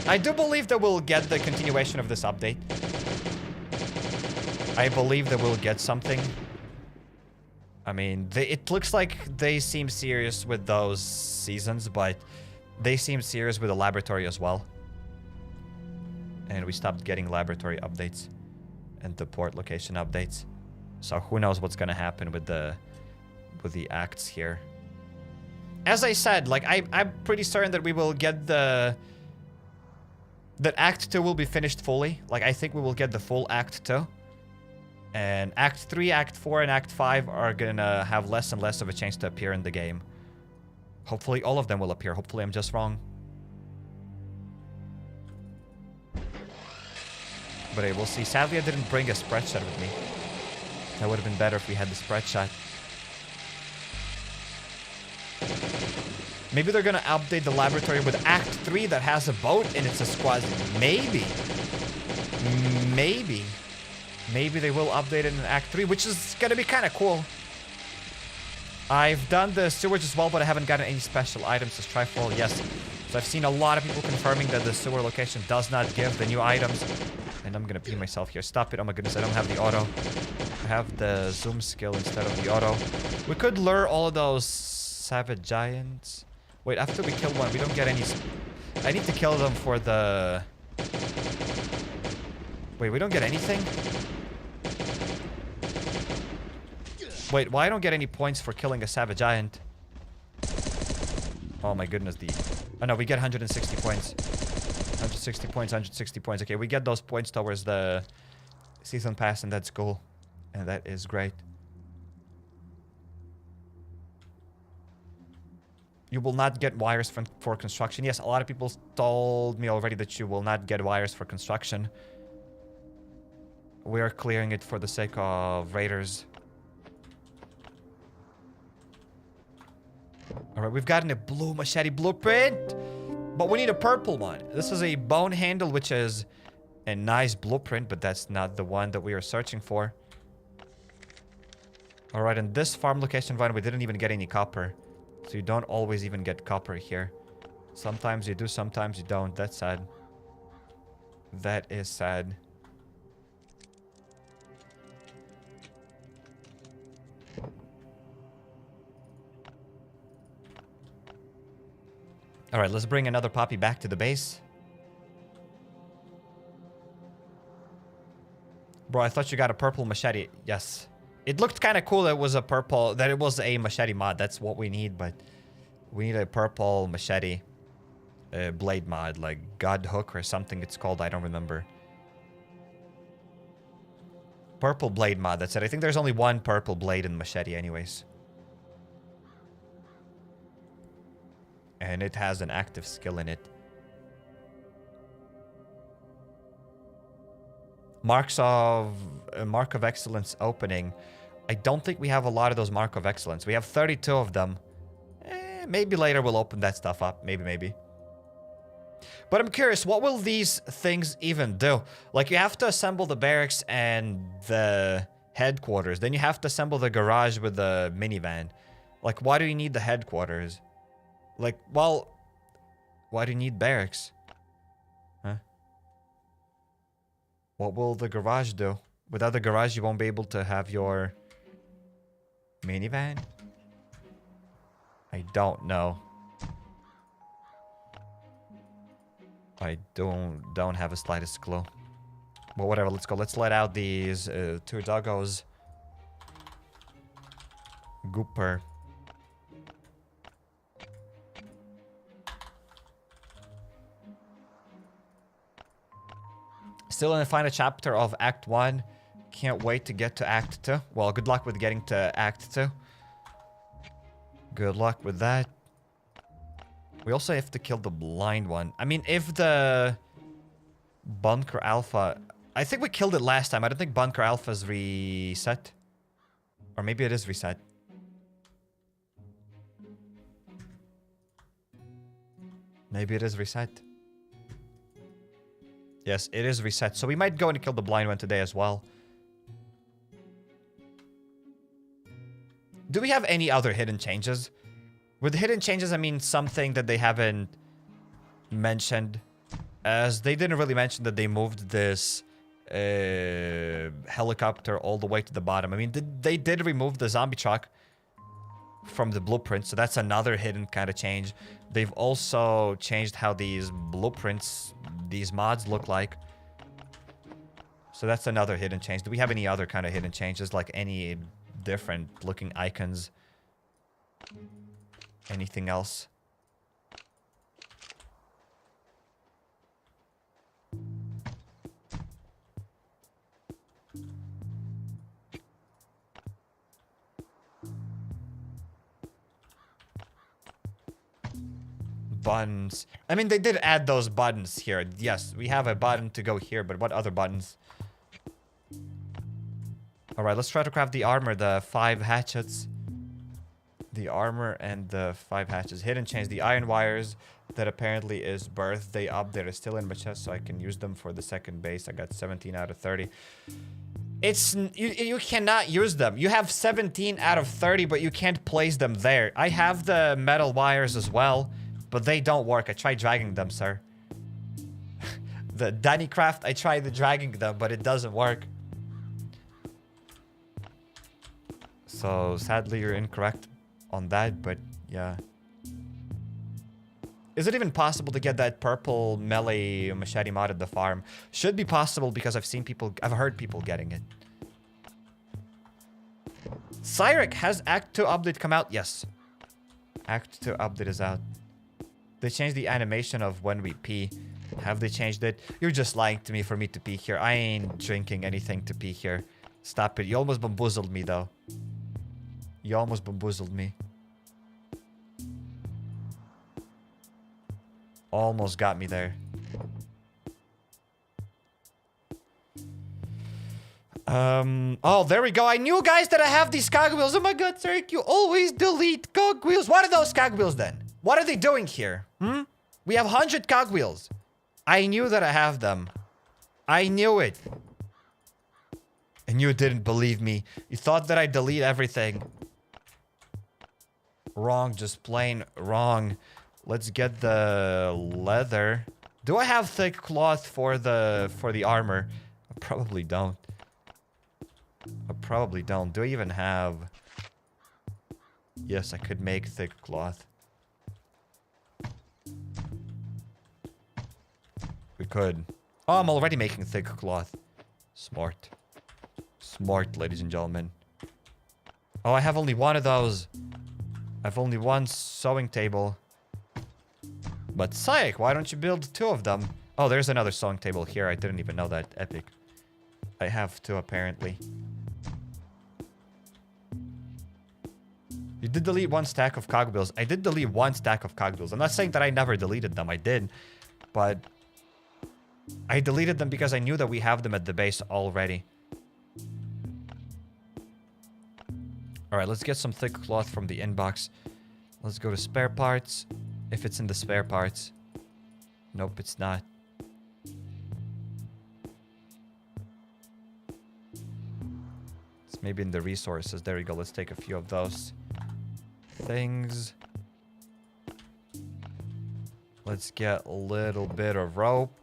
I do believe that we'll get the continuation of this update. I believe that we'll get something. I mean, it looks like they seem serious with those seasons, but they seem serious with the laboratory as well. And we stopped getting laboratory updates and the port location updates. So who knows what's gonna happen with the acts here. As I said, like I'm pretty certain that we will get that Act 2 will be finished fully. Like I think we will get the full Act 2. And Act 3, Act 4, and Act 5 are gonna have less and less of a chance to appear in the game. Hopefully all of them will appear. Hopefully I'm just wrong. But hey, we'll see. Sadly, I didn't bring a spread shot with me. That would have been better if we had the spread shot. Maybe they're gonna update the laboratory with Act 3 that has a boat and it's a squad. Maybe. Maybe. Maybe they will update it in Act 3, which is gonna be kind of cool. I've done the sewers as well, but I haven't gotten any special items as Trifle. Yes. So I've seen a lot of people confirming that the sewer location does not give the new items. And I'm gonna pee myself here. Stop it. Oh my goodness, I don't have the auto. I have the zoom skill instead of the auto. We could lure all of those savage giants. Wait, after we kill one, we don't get any... I need to kill them for the... Wait, we don't get anything? Wait, well, I don't get any points for killing a savage giant. Oh my goodness, Oh no, we get 160 points. 160 points, 160 points. Okay, we get those points towards the season pass, and that's cool. And that is great. You will not get wires for construction. Yes, a lot of people told me already that you will not get wires for construction. We are clearing it for the sake of raiders. Alright, we've gotten a blue machete blueprint. But we need a purple one. This is a bone handle, which is a nice blueprint, but that's not the one that we are searching for. Alright, in this farm location one, we didn't even get any copper. So you don't always even get copper here. Sometimes you do, sometimes you don't. That's sad. That is sad. Alright, let's bring another poppy back to the base. Bro, I thought you got a purple machete. Yes. It looked kind of cool that it was a machete mod. That's what we need, but we need a purple machete blade mod, like God Hook or something it's called. I don't remember. Purple blade mod, that's it. I think there's only one purple blade in machete anyways. And it has an active skill in it. Mark of Excellence opening. I don't think we have a lot of those Mark of Excellence. We have 32 of them. Maybe later we'll open that stuff up. Maybe. But I'm curious, what will these things even do? Like, you have to assemble the barracks and the headquarters. Then you have to assemble the garage with the minivan. Like, why do you need the headquarters? Like, well, Why do you need barracks? Huh? What will the garage do? Without the garage, you won't be able to have your minivan? I don't know. I don't have a slightest clue. But whatever, let's go. Let's let out these two doggos. Gooper. Still in the final chapter of Act 1. Can't wait to get to Act 2. Well, good luck with getting to Act 2. Good luck with that. We also have to kill the blind one. I mean, if the Bunker Alpha... I think we killed it last time. I don't think Bunker Alpha's reset. Or maybe it is reset. Maybe it is reset. Yes, it is reset. So we might go and kill the blind one today as well. Do we have any other hidden changes? With hidden changes, I mean something that they haven't mentioned. As they didn't really mention that they moved this helicopter all the way to the bottom. I mean, they did remove the zombie truck from the blueprint, so that's another hidden kind of change. They've also changed how these blueprints, these mods look like. So that's another hidden change. Do we have any other kind of hidden changes, like any different looking icons? Anything else? Buttons. I mean, they did add those buttons here. Yes, we have a button to go here, but what other buttons? Alright, let's try to craft the armor, the 5 hatchets. The armor and the 5 hatchets. Hidden change, the iron wires that apparently is birthday update is still in my chest, so I can use them for the second base. I got 17 out of 30. It's... You cannot use them. You have 17 out of 30, but you can't place them there. I have the metal wires as well, but they don't work. I tried dragging them, sir. The Danny Craft, I tried dragging them, but it doesn't work. So, sadly, you're incorrect on that, but yeah. Is it even possible to get that purple melee machete mod at the farm? Should be possible because I've heard people getting it. Cairek:C has Act 2 update come out? Yes. Act 2 update is out. They changed the animation of when we pee. Have they changed it? You're just lying to me for me to pee here. I ain't drinking anything to pee here. Stop it. You almost bamboozled me, though. You almost bamboozled me. Almost got me there. Oh, there we go. I knew, guys, that I have these cogwheels. Oh my god, Cairek, you always delete cogwheels. What are those cogwheels then? What are they doing here? We have 100 cogwheels. I knew that I have them. I knew it. And you didn't believe me. You thought that I delete everything. Wrong, just plain wrong. Let's get the leather. Do I have thick cloth for the armor? I probably don't. I probably don't. Do I even have... Yes, I could make thick cloth. We could. Oh, I'm already making thick cloth. Smart. Smart, ladies and gentlemen. Oh, I have only one of those. I have only one sewing table. But Cairek, why don't you build 2 of them? Oh, there's another sewing table here. I didn't even know that. Epic. I have 2 apparently. You did delete 1 stack of cogwheels. I did delete 1 stack of cogwheels. I'm not saying that I never deleted them. I did. But I deleted them because I knew that we have them at the base already. Alright, let's get some thick cloth from the inbox. Let's go to spare parts. If it's in the spare parts. Nope, it's not. It's maybe in the resources. There we go. Let's take a few of those things. Let's get a little bit of rope.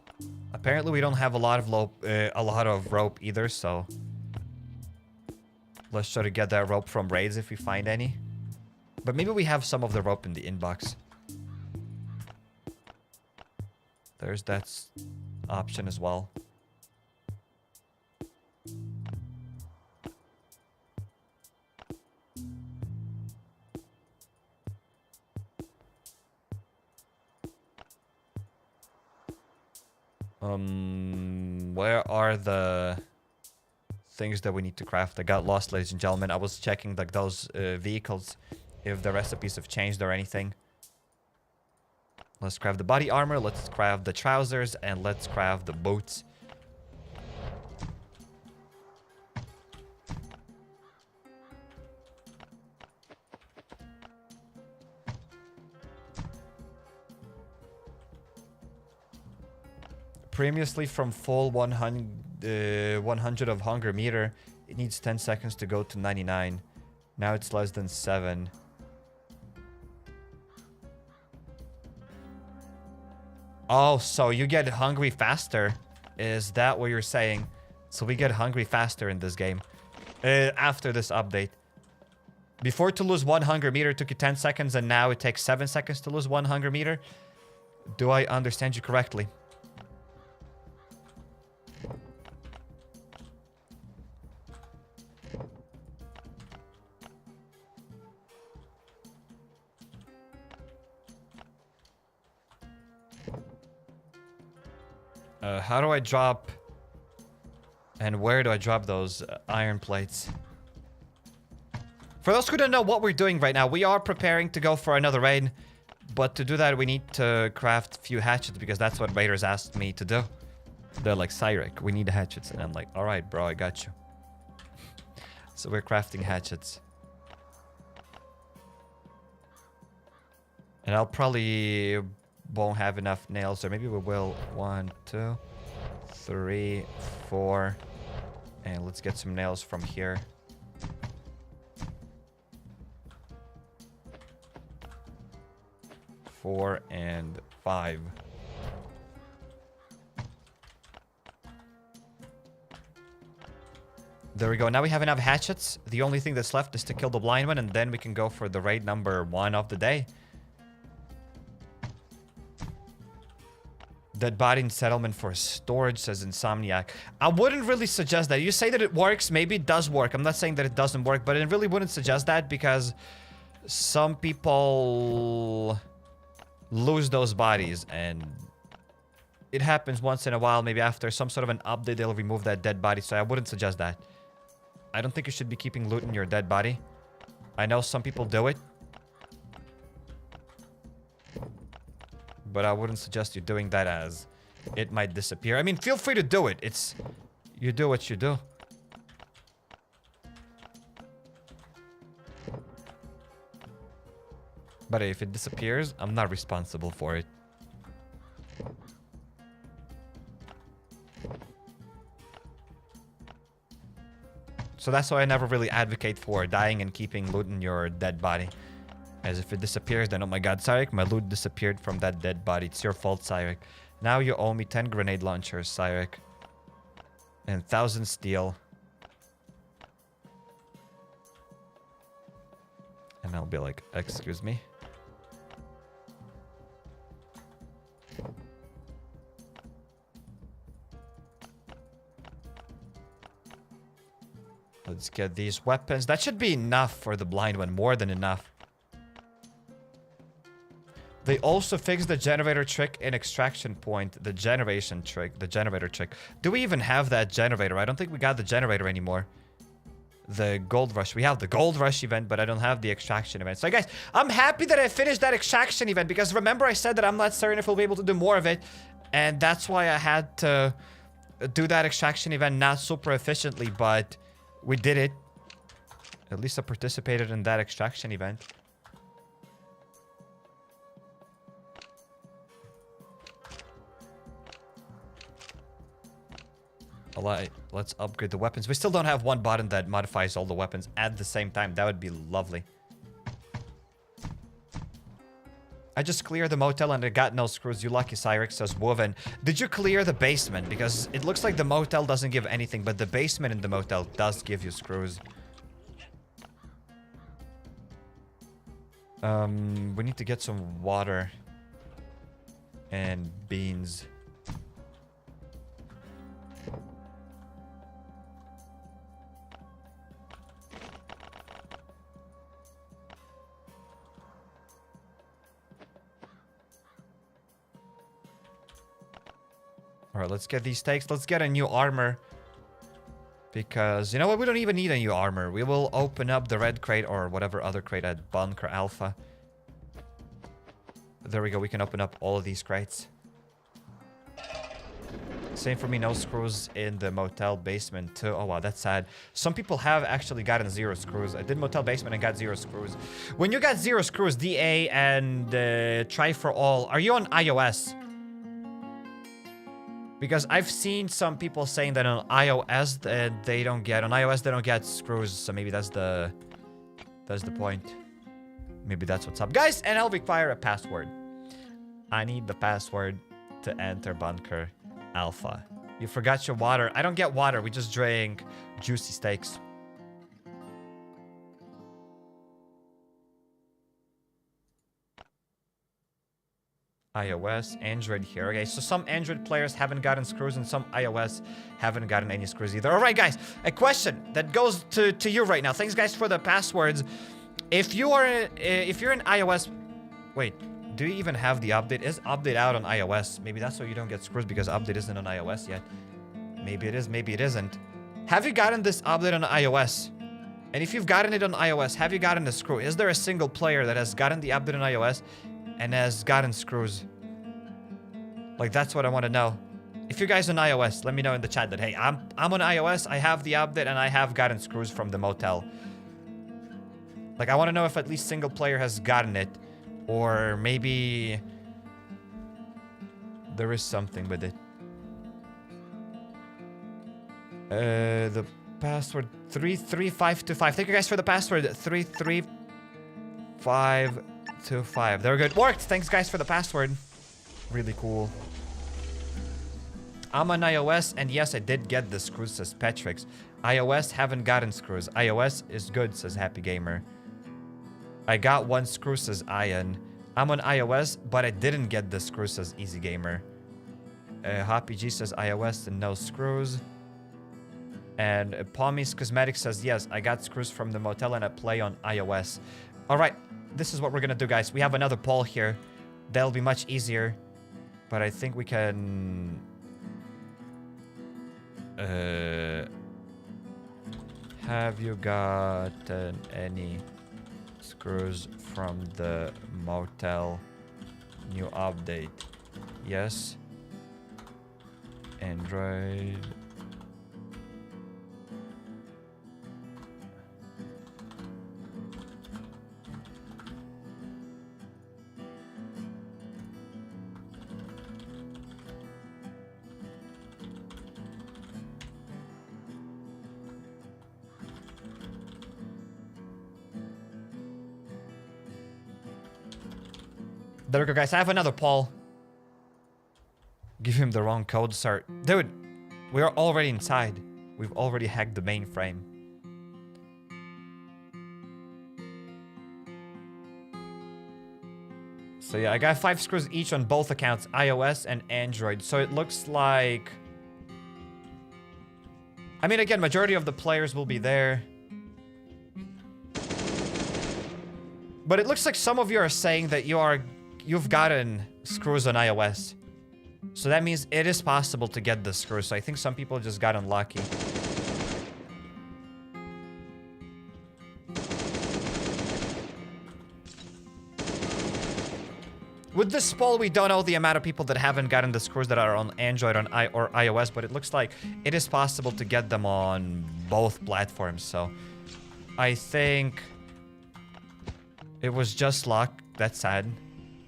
Apparently, we don't have a lot of rope either, so let's try to get that rope from raids if we find any. But maybe we have some of the rope in the inbox. There's that option as well. Where are the things that we need to craft? I got lost, ladies and gentlemen. I was checking like those vehicles, if the recipes have changed or anything. Let's craft the body armor, let's craft the trousers, and let's craft the boots. Previously from full 100 of hunger meter, it needs 10 seconds to go to 99. Now it's less than 7. Oh, so you get hungry faster. Is that what you're saying? So we get hungry faster in this game. After this update. Before, to lose 1 hunger meter took you 10 seconds, and now it takes 7 seconds to lose 1 hunger meter. Do I understand you correctly? How do I drop and where do I drop those iron plates? For those who don't know what we're doing right now, we are preparing to go for another raid. But to do that, we need to craft a few hatchets because that's what raiders asked me to do. They're like, Cairek, we need hatchets. And I'm like, all right, bro, I got you. So we're crafting hatchets. And I'll probably won't have enough nails, or maybe we will. 1, 2, 3, 4, and let's get some nails from here. Four and 5. There we go. Now we have enough hatchets. The only thing that's left is to kill the blind one, and then we can go for the raid number 1 of the day. Dead body in settlement for storage, says Insomniac. I wouldn't really suggest that. You say that it works. Maybe it does work. I'm not saying that it doesn't work, but I really wouldn't suggest that because some people lose those bodies, and it happens once in a while. Maybe after some sort of an update, they'll remove that dead body, so I wouldn't suggest that. I don't think you should be keeping loot in your dead body. I know some people do it, but I wouldn't suggest you doing that, as it might disappear. I mean, feel free to do it. It's... you do what you do. But if it disappears, I'm not responsible for it. So that's why I never really advocate for dying and keeping loot in your dead body. As if it disappears, then oh my god, Cairek, my loot disappeared from that dead body. It's your fault, Cairek. Now you owe me 10 grenade launchers, Cairek. And 1,000 steel. And I'll be like, excuse me? Let's get these weapons. That should be enough for the blind one. More than enough. They also fixed the generator trick in Extraction Point. The generation trick. The generator trick. Do we even have that generator? I don't think we got the generator anymore. The Gold Rush. We have the Gold Rush event, but I don't have the Extraction event. So guys, I'm happy that I finished that Extraction event, because remember I said that I'm not certain if we'll be able to do more of it. And that's why I had to do that Extraction event not super efficiently, but we did it. At least I participated in that Extraction event. Alright, let's upgrade the weapons. We still don't have one button that modifies all the weapons at the same time. That would be lovely. I just cleared the motel and it got no screws. You lucky, Cyrix, says Woven. Did you clear the basement? Because it looks like the motel doesn't give anything, but the basement in the motel does give you screws. We need to get some water and beans. Alright, let's get these steaks. Let's get a new armor. Because, you know what? We don't even need a new armor. We will open up the red crate or whatever other crate at Bunker Alpha. There we go. We can open up all of these crates. Same for me. No screws in the motel basement too. Oh, wow. That's sad. Some people have actually gotten 0 screws. I did motel basement and got 0 screws. When you got 0 screws, DA and Try for All, are you on iOS? Because I've seen some people saying that on iOS they don't get screws, so maybe that's the point. Maybe that's what's up. Guys, and I'll require a password. I need the password to enter Bunker Alpha. You forgot your water. I don't get water. We just drank juicy steaks. iOS, Android here. Okay, so some Android players haven't gotten screws and some iOS haven't gotten any screws either. All right, guys, a question that goes to you right now. Thanks, guys, for the passwords. If you're in iOS, wait, do you even have the update? Is update out on iOS? Maybe that's why you don't get screws, because update isn't on iOS yet. Maybe it is, maybe it isn't. Have you gotten this update on iOS? And if you've gotten it on iOS, have you gotten the screw? Is there a single player that has gotten the update on iOS and has gotten screws? Like, that's what I want to know. If you guys on iOS, let me know in the chat that, hey, I'm on iOS, I have the update, and I have gotten screws from the motel. Like, I want to know if at least single player has gotten it. Or maybe there is something with it. The password 33525. Thank you guys for the password 33525. There we go. It worked. Thanks guys for the password. Really cool. I'm on iOS, and yes, I did get the screws, says Petrix. iOS haven't gotten screws. iOS is good, says Happy Gamer. I got 1 screw, says Ian. I'm on iOS, but I didn't get the screw, says Easy Gamer. Hoppy G says iOS and no screws. And Pommy's Cosmetics says, yes, I got screws from the motel and I play on iOS. All right, this is what we're going to do, guys. We have another poll here. That'll be much easier. But I think we can... have you gotten any screws from the motel new update? Yes. Android. There we go, guys. I have another poll. Give him the wrong code, sir. Dude, we are already inside. We've already hacked the mainframe. So yeah, I got 5 screws each on both accounts, iOS and Android. So it looks like... I mean, again, majority of the players will be there. But it looks like some of you are saying that you've gotten screws on iOS. So that means it is possible to get the screws. So I think some people just got unlucky. With this poll, we don't know the amount of people that haven't gotten the screws that are on Android or iOS, but it looks like it is possible to get them on both platforms. So I think it was just luck. That's sad.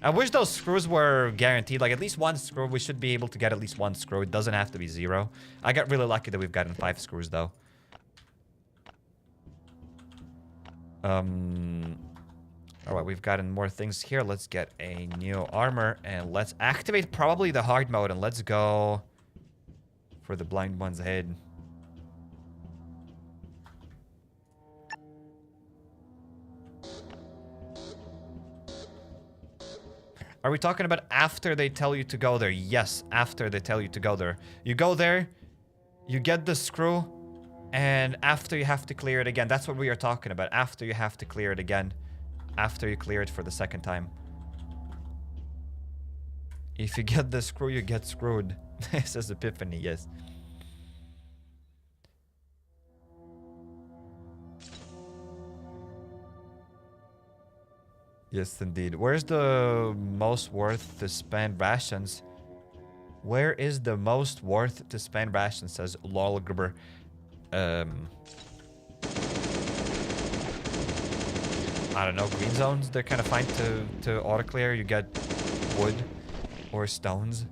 I wish those screws were guaranteed. Like, at least 1 screw. We should be able to get at least 1 screw. It doesn't have to be 0. I got really lucky that we've gotten 5 screws, though. All right, we've gotten more things here. Let's get a new armor and let's activate probably the hard mode and let's go for the blind one's head. Are we talking about after they tell you to go there? Yes, after they tell you to go there. You go there, you get the screw, and after you have to clear it again. That's what we are talking about. After you have to clear it again. After you clear it for the second time. If you get the screw, you get screwed. Says Epiphany, yes. Yes, indeed. Where's the most worth to spend rations? Where is the most worth to spend rations, says Lolgrubber. I don't know, green zones, they're kind of fine to auto-clear. You get wood or stones.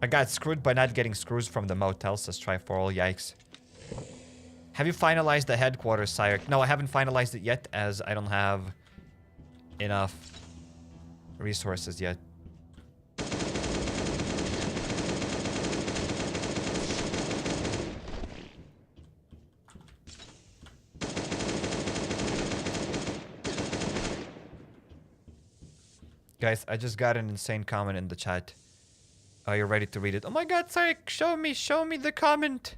I got screwed by not getting screws from the motel, says Triforal, yikes. Have you finalized the headquarters, sire? No, I haven't finalized it yet, as I don't have enough resources yet. Guys, I just got an insane comment in the chat. Are you ready to read it? Oh my god, sorry, show me the comment.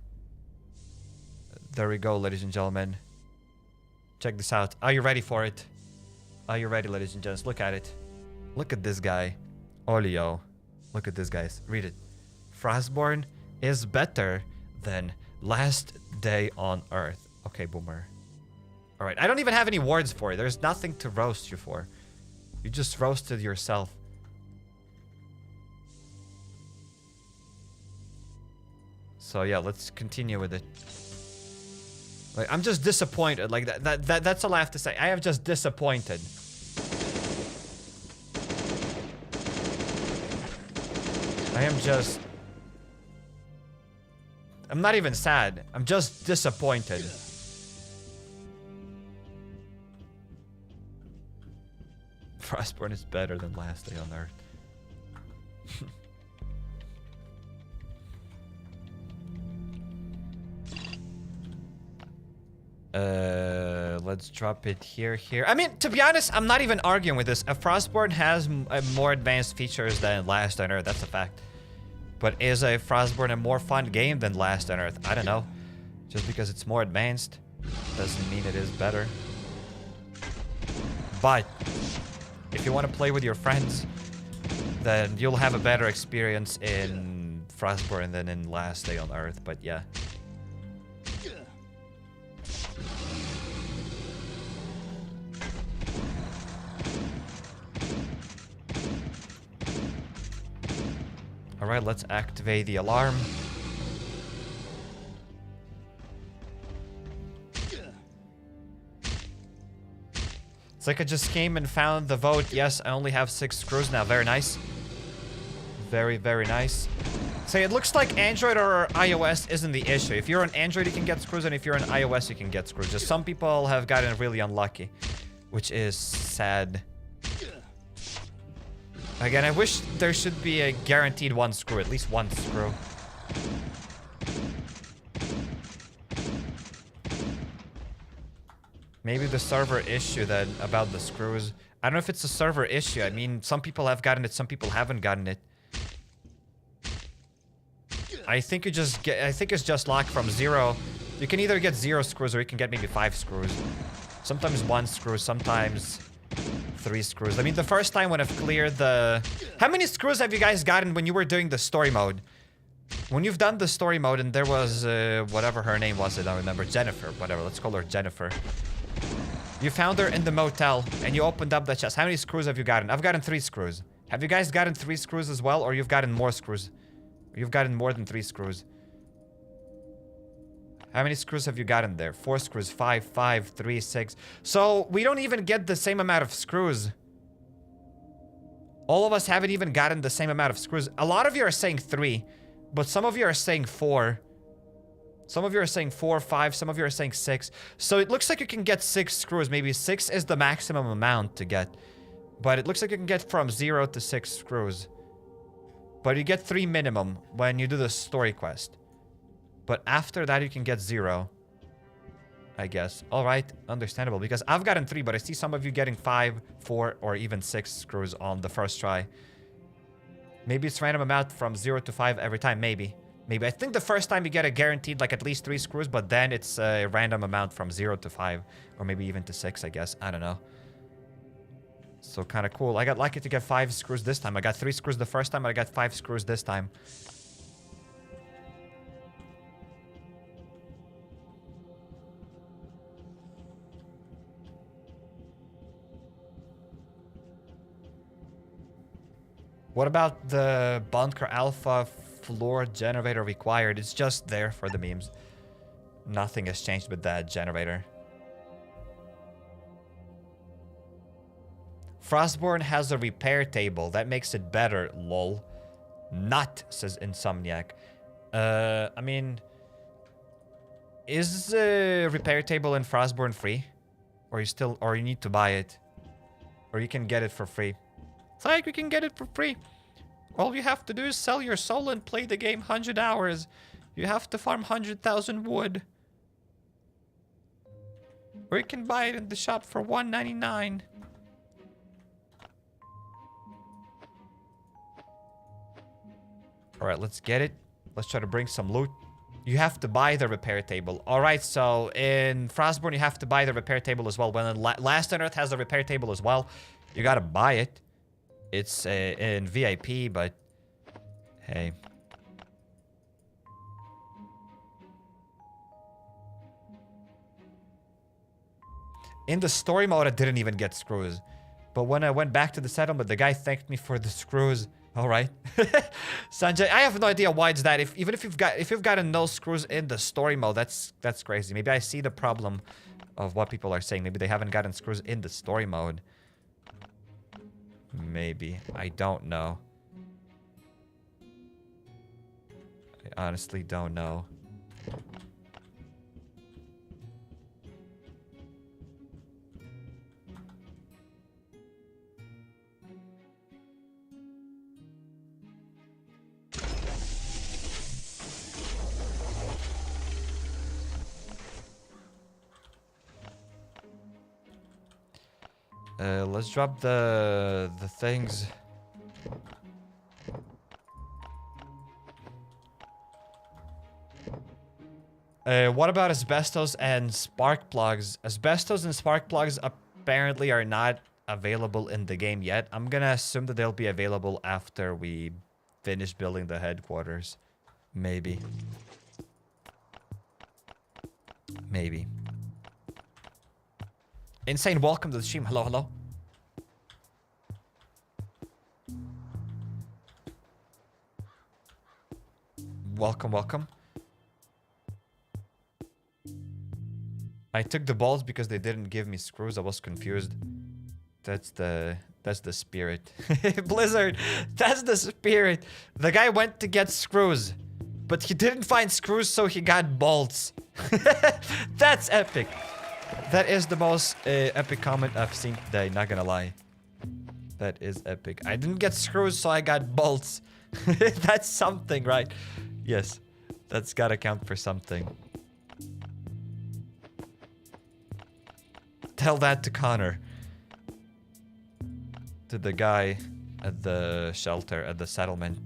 There we go, ladies and gentlemen. Check this out. Are you ready for it? Are you ready, ladies and gents? Look at it. Look at this guy. Olio. Look at this, guys. Read it. Frostborn is better than Last Day on Earth. Okay, boomer. Alright, I don't even have any words for it. There's nothing to roast you for. You just roasted yourself. So yeah, let's continue with it. Like, I'm just disappointed. Like that's all I have to say. I am just disappointed. I'm not even sad. I'm just disappointed. Frostborn is better than Last Day on Earth. Let's drop it here. I mean, to be honest, I'm not even arguing with this. A Frostborn has more advanced features than Last on Earth. That's a fact. But is a Frostborn a more fun game than Last on Earth? I don't know. Just because it's more advanced doesn't mean it is better. But if you want to play with your friends, then you'll have a better experience in Frostborn than in Last Day on Earth. But yeah. Alright, let's activate the alarm. It's like I just came and found the vote. Yes, I only have 6 screws now. Very nice. Very, very nice. So it looks like Android or iOS isn't the issue. If you're on Android, you can get screws, and if you're on iOS, you can get screws. Just some people have gotten really unlucky, which is sad. Again, I wish there should be a guaranteed 1 screw, at least 1 screw. Maybe the server issue then about the screws. I don't know if it's a server issue. I mean, some people have gotten it, some people haven't gotten it. I think you just get, I think it's just locked from 0. You can either get 0 screws or you can get maybe 5 screws. Sometimes 1 screw, sometimes 3 screws. I mean, the first time when I've cleared the... How many screws have you guys gotten when you were doing the story mode? When you've done the story mode and there was, whatever her name was, I don't remember, Jennifer, whatever, let's call her Jennifer. You found her in the motel and you opened up the chest. How many screws have you gotten? I've gotten 3 screws. Have you guys gotten 3 screws as well, or you've gotten more screws? You've gotten more than 3 screws. How many screws have you gotten there? 4 screws, 5, 3, 6. So we don't even get the same amount of screws. All of us haven't even gotten the same amount of screws. A lot of you are saying 3, but some of you are saying 4. Some of you are saying 4, 5. Some of you are saying 6. So it looks like you can get 6 screws. Maybe 6 is the maximum amount to get. But it looks like you can get from 0 to 6 screws. But you get 3 minimum when you do the story quest. But after that, you can get 0. I guess. Alright, understandable. Because I've gotten 3, but I see some of you getting 5, 4, or even 6 screws on the first try. Maybe it's random amount from 0 to 5 every time. Maybe. Maybe. I think the first time you get a guaranteed like at least 3 screws, but then it's a random amount from 0 to 5. Or maybe even to 6, I guess. I don't know. So kind of cool. I got lucky to get 5 screws this time. I got 3 screws the first time, I got 5 screws this time. What about the Bunker Alpha floor generator required? It's just there for the memes. Nothing has changed with that generator. Frostborn has a repair table. That makes it better, lol. Not, says Insomniac. I mean... Is the repair table in Frostborn free? Or you need to buy it? Or you can get it for free? It's like you can get it for free. All you have to do is sell your soul and play the game 100 hours. You have to farm 100,000 wood. Or you can buy it in the shop for $1.99. Alright, let's get it. Let's try to bring some loot. You have to buy the repair table. Alright, so in Frostborn, you have to buy the repair table as well. When Last on Earth has a repair table as well, you gotta buy it. It's in VIP, but hey. In the story mode, I didn't even get screws. But when I went back to the settlement, the guy thanked me for the screws. All right. Sanjay, I have no idea why it's that. Even if you've gotten no screws in the story mode, that's crazy. Maybe I see the problem of what people are saying. Maybe they haven't gotten screws in the story mode. Maybe. I don't know. I honestly don't know. Let's drop the things. What about asbestos and spark plugs? Asbestos and spark plugs apparently are not available in the game yet. I'm gonna assume that they'll be available after we finish building the headquarters. Maybe. Maybe. Insane, welcome to the stream. Hello, hello. Welcome, welcome. I took the bolts because they didn't give me screws. I was confused. That's the spirit. Blizzard, that's the spirit. The guy went to get screws, but he didn't find screws, so he got bolts. That's epic. That is the most epic comment I've seen today, not gonna lie. That is epic. I didn't get screws, so I got bolts. That's something, right? Yes, that's gotta count for something. Tell that to Connor. To the guy at the shelter, at the settlement.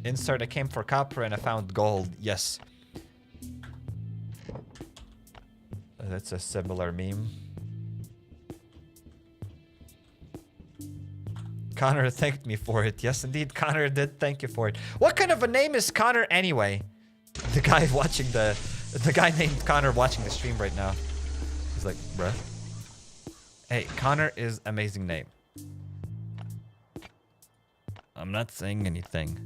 Insert, I came for copper and I found gold. Yes. That's a similar meme. Connor thanked me for it. Yes, indeed, Connor did thank you for it. What kind of a name is Connor anyway? The guy watching the guy named Connor watching the stream right now. He's like, bruh. Hey, Connor is amazing name. I'm not saying anything.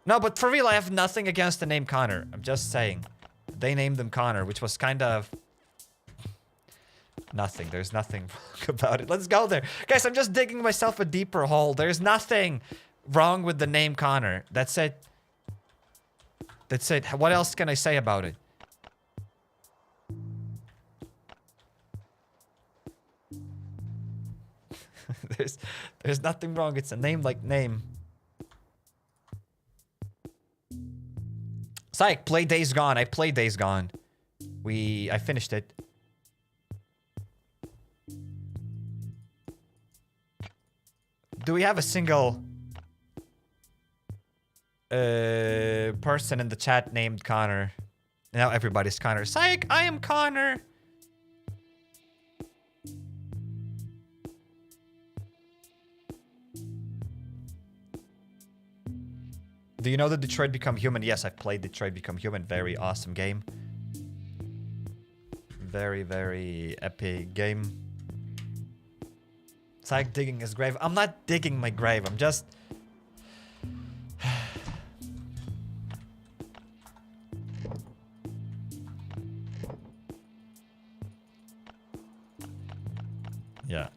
No, but for real, I have nothing against the name Connor. I'm just saying. They named him Connor, which was kind of... Nothing. There's nothing wrong about it. Let's go there. Guys, I'm just digging myself a deeper hole. There's nothing wrong with the name Connor. That's it. That's it. What else can I say about it? There's nothing wrong. It's a name like name. Psych, play Days Gone. I played Days Gone. I finished it. Do we have a single person in the chat named Connor? Now everybody's Connor. Psych, I am Connor. Do you know that Detroit Become Human? Yes, I've played Detroit Become Human. Very awesome game. Very, very epic game. It's like digging his grave. I'm not digging my grave. I'm just... yeah.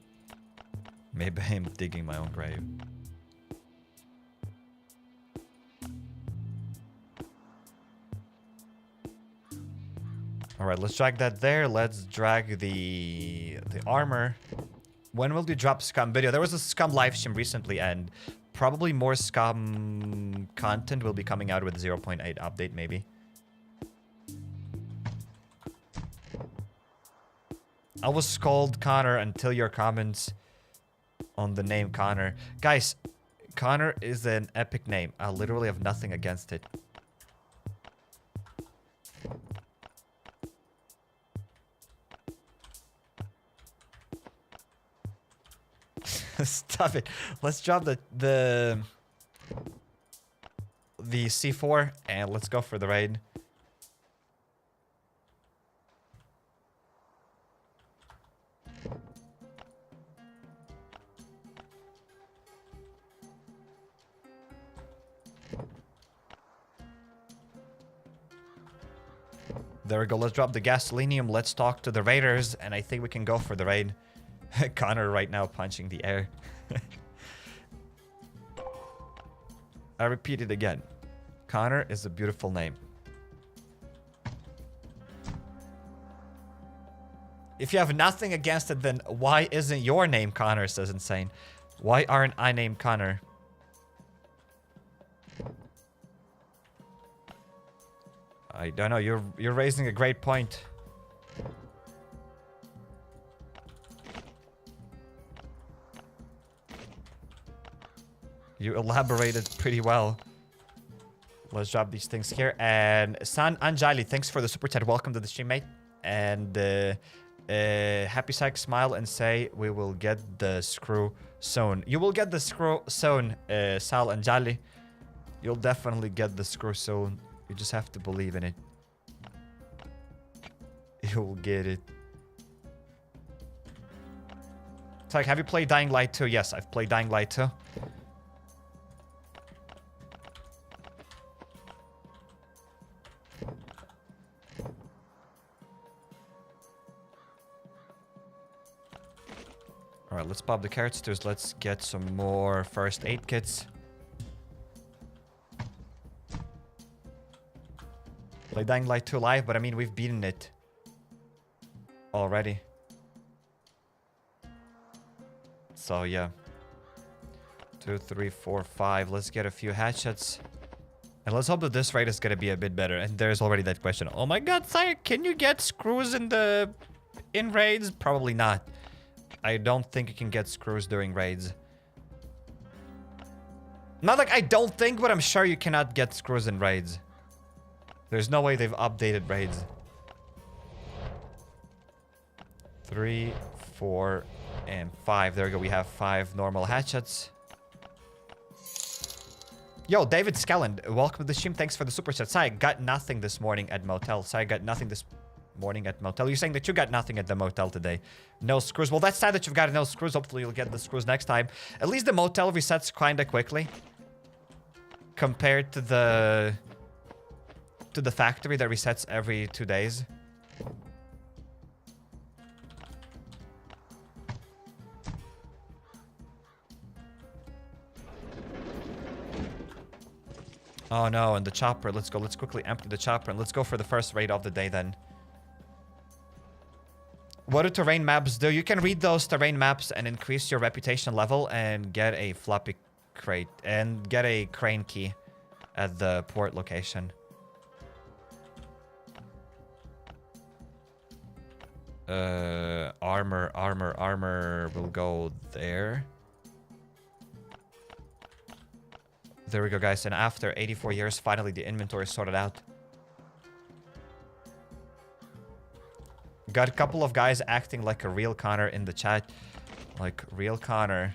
Maybe I'm digging my own grave. Alright, let's drag that there. Let's drag the armor. When will we drop Scum video? There was a Scum live stream recently, and probably more Scum content will be coming out with 0.8 update, maybe. I was called Connor until your comments on the name Connor. Guys, Connor is an epic name. I literally have nothing against it. Stop it. Let's drop the C4 and let's go for the raid. There we go. Let's drop the gasolinium. Let's talk to the raiders, and I think we can go for the raid. Connor right now punching the air. I repeat it again. Connor is a beautiful name. If you have nothing against it, then why isn't your name Connor, says Insane. Why aren't I named Connor? I don't know. You're raising a great point. You elaborated pretty well. Let's drop these things here. And San Anjali, thanks for the super chat. Welcome to the stream, mate. And HappyCairek, smile and say we will get the screw sewn. You will get the screw sewn, Sal Anjali. You'll definitely get the screw sewn. You just have to believe in it. You'll get it. It's like, have you played Dying Light 2? Yes, I've played Dying Light 2. Alright, let's pop the cartridges. Let's get some more first aid kits. Play Dying Light 2 live, but I mean, we've beaten it already. So, yeah. 2, 3, 4, 5. Let's get a few hatchets. And let's hope that this raid is going to be a bit better. And there's already that question. Oh my god, Sire, can you get screws in raids? Probably not. I don't think you can get screws during raids. Not like I don't think, but I'm sure you cannot get screws in raids. There's no way they've updated raids. 3, 4, and 5. There we go. We have 5 normal hatchets. Yo, David Skelland, welcome to the stream. Thanks for the super chat. I got nothing this morning at Motel. I got nothing this morning at Motel. You're saying that you got nothing at the Motel today. No screws. Well, that's sad that you've got no screws. Hopefully you'll get the screws next time. At least the Motel resets kind of quickly. Compared to the factory that resets every 2 days. Oh no, and the chopper. Let's go. Let's quickly empty the chopper and let's go for the first raid of the day then. What do terrain maps do? You can read those terrain maps and increase your reputation level and get a floppy crate and get a crane key at the port location. Armor will go there. There we go, guys. And after 84 years, finally the inventory is sorted out. Got a couple of guys acting like a real Connor in the chat. Like, real Connor.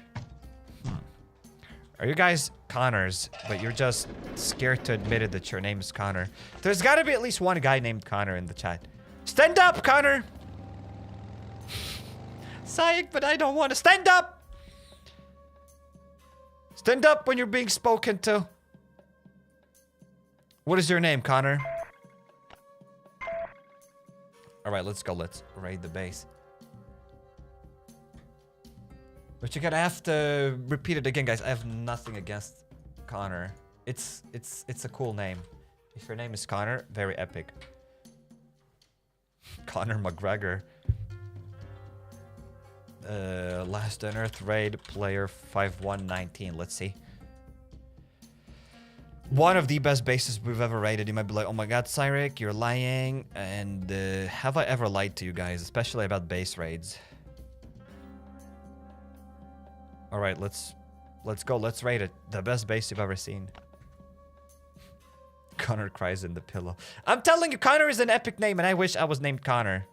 Are you guys Connors, but you're just scared to admit it that your name is Connor? There's gotta be at least one guy named Connor in the chat. Stand up, Connor! Sayek, but I don't want to. Stand up! Stand up when you're being spoken to. What is your name, Connor? Alright, let's go. Let's raid the base. But you're gonna have to repeat it again, guys. I have nothing against Connor. It's a cool name. If your name is Connor, very epic. Connor McGregor. Last Unearthed raid player 5119. Let's see. One of the best bases we've ever raided. You might be like, oh my god, Cyrek, you're lying. And have I ever lied to you guys, especially about base raids? Alright, let's go. Let's raid it. The best base you've ever seen. Connor cries in the pillow. I'm telling you, Connor is an epic name, and I wish I was named Connor.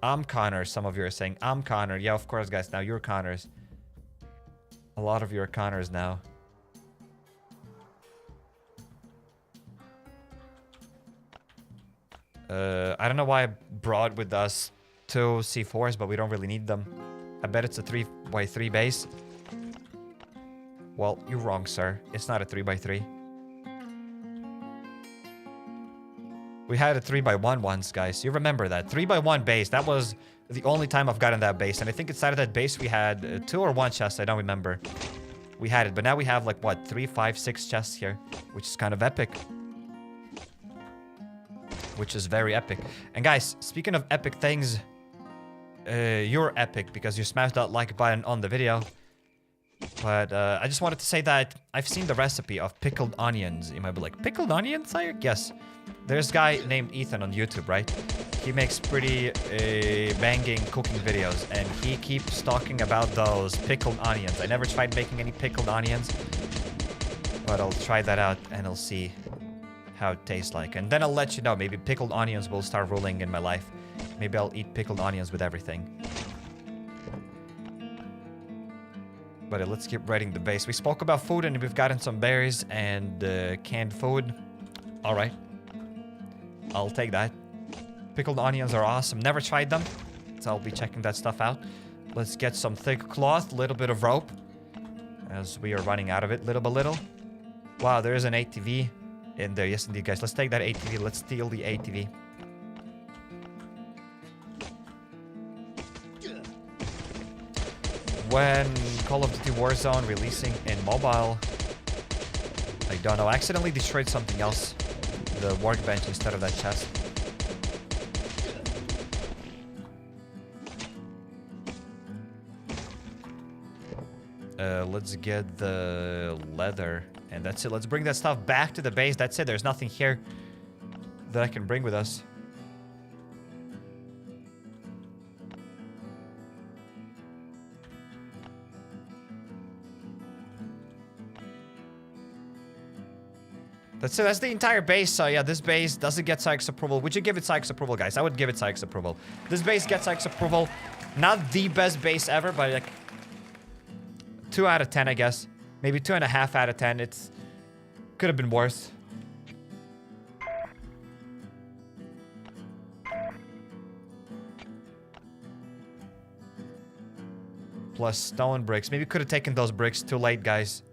I'm Connor. Some of you are saying, I'm Connor. Yeah, of course, guys. Now you're Connors. A lot of you are Connors now. I don't know why I brought with us 2 C4s, but we don't really need them. I bet it's a 3x3 base. Well, you're wrong, sir. It's not a 3x3. We had a 3x1 once, guys. You remember that. 3x1 base. That was the only time I've gotten that base. And I think inside of that base we had 2 or 1 chests. I don't remember. We had it. But now we have like, what, 3, 5, 6 chests here. Which is kind of epic. Which is very epic. And guys, speaking of epic things, you're epic because you smashed that like button on the video. But I just wanted to say that I've seen the recipe of pickled onions. You might be like, pickled onions, sire? Yes. There's a guy named Ethan on YouTube, right? He makes pretty banging cooking videos, and he keeps talking about those pickled onions. I never tried making any pickled onions, but I'll try that out and I'll see how it tastes like. And then I'll let you know. Maybe pickled onions will start ruling in my life. Maybe I'll eat pickled onions with everything. But let's keep raiding the base. We spoke about food and we've gotten some berries and canned food. All right. I'll take that. Pickled onions are awesome. Never tried them, so I'll be checking that stuff out. Let's get some thick cloth, a little bit of rope, as we are running out of it little by little. Wow, there is an ATV in there. Yes, indeed, guys. Let's take that ATV. Let's steal the ATV. When Call of Duty Warzone releasing in mobile, I don't know. I accidentally destroyed something else. The workbench instead of that chest. Let's get the leather. And that's it. Let's bring that stuff back to the base. That's it. There's nothing here that I can bring with us. That's it. That's the entire base. So yeah, this base doesn't get Sykes approval. Would you give it Sykes approval, guys? I would give it Sykes approval. This base gets Sykes approval. Not the best base ever, but like 2 out of 10, I guess. Maybe 2.5 out of 10. It's could have been worse. Plus stone bricks. Maybe could have taken those bricks. Too late, guys.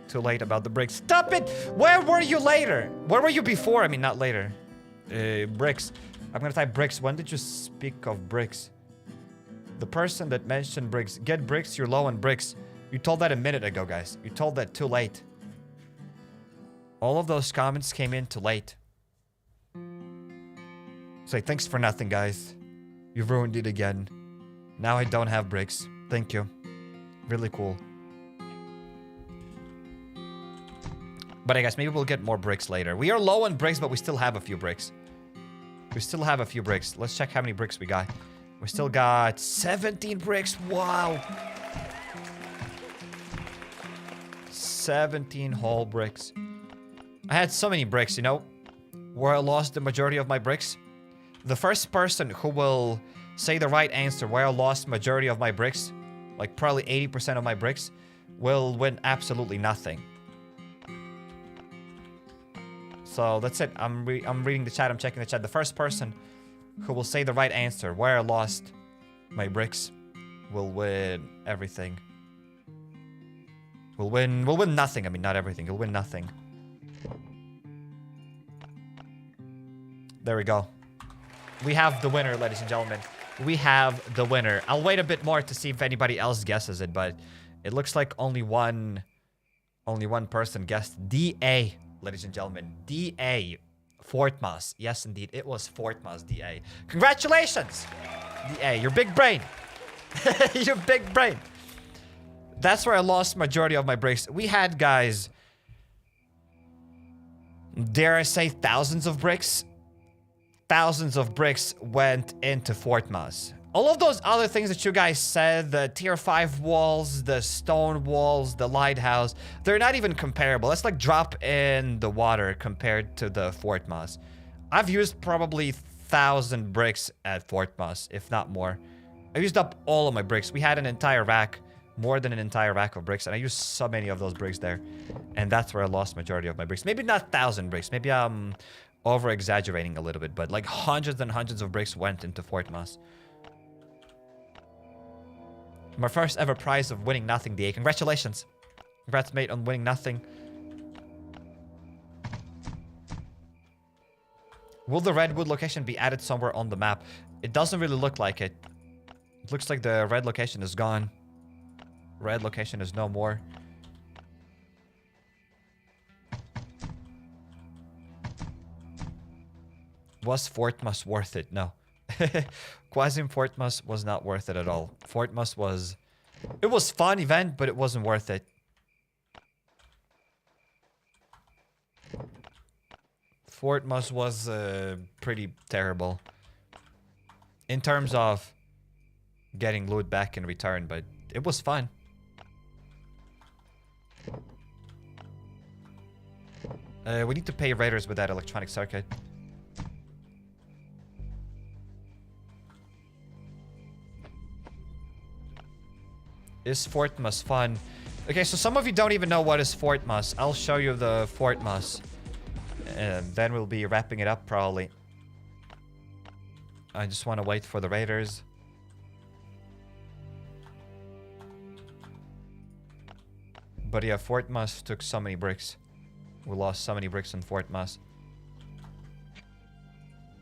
Too late about the bricks. Stop it! Where were you later? Where were you before? I mean, not later. Bricks. I'm gonna type bricks. When did you speak of bricks? The person that mentioned bricks. Get bricks, you're low on bricks. You told that a minute ago, guys. You told that too late. All of those comments came in too late. Say thanks for nothing, guys. You've ruined it again. Now I don't have bricks. Thank you. Really cool. But I guess maybe we'll get more bricks later. We are low on bricks, but we still have a few bricks. We still have a few bricks. Let's check how many bricks we got. We still got 17 bricks. Wow. 17 whole bricks. I had so many bricks, you know, where I lost the majority of my bricks. The first person who will say the right answer where I lost majority of my bricks, like probably 80% of my bricks, will win absolutely nothing. So that's it. I'm reading the chat. I'm checking the chat. The first person who will say the right answer where I lost my bricks will win everything. Will win nothing. I mean, not everything. He'll win nothing. There we go. We have the winner, ladies and gentlemen. We have the winner. I'll wait a bit more to see if anybody else guesses it, but it looks like only one person guessed DA, ladies and gentlemen. DA. Fort Moss. Yes, indeed. It was Fort Moss, DA. Congratulations! DA, your big brain. Your big brain. That's where I lost majority of my bricks. We had, guys, dare I say, thousands of bricks. Thousands of bricks went into Fort Moss. All of those other things that you guys said, the tier 5 walls, the stone walls, the lighthouse, they're not even comparable. That's like drop in the water compared to the Fort Moss. I've used probably 1,000 bricks at Fort Moss, if not more. I used up all of my bricks. We had an entire rack, more than an entire rack of bricks, and I used so many of those bricks there. And that's where I lost majority of my bricks. Maybe not 1,000 bricks. Maybe I'm over-exaggerating a little bit, but like hundreds and hundreds of bricks went into Fort Moss. My first ever prize of winning nothing, DA. Congratulations. Congrats, mate, on winning nothing. Will the redwood location be added somewhere on the map? It doesn't really look like it. It looks like the red location is gone. Red location is no more. Was Fort Moss worth it? No. Quasim Fort Moss was not worth it at all. Fort Moss was... It was a fun event, but it wasn't worth it. Fort Moss was pretty terrible. In terms of getting loot back in return, but it was fun. We need to pay raiders with that electronic circuit. Is Fort Moss fun? Okay, so some of you don't even know what is Fort Moss. I'll show you the Fort Moss. And then we'll be wrapping it up probably. I just want to wait for the raiders. But yeah, Fort Moss took so many bricks. We lost so many bricks in Fort Moss.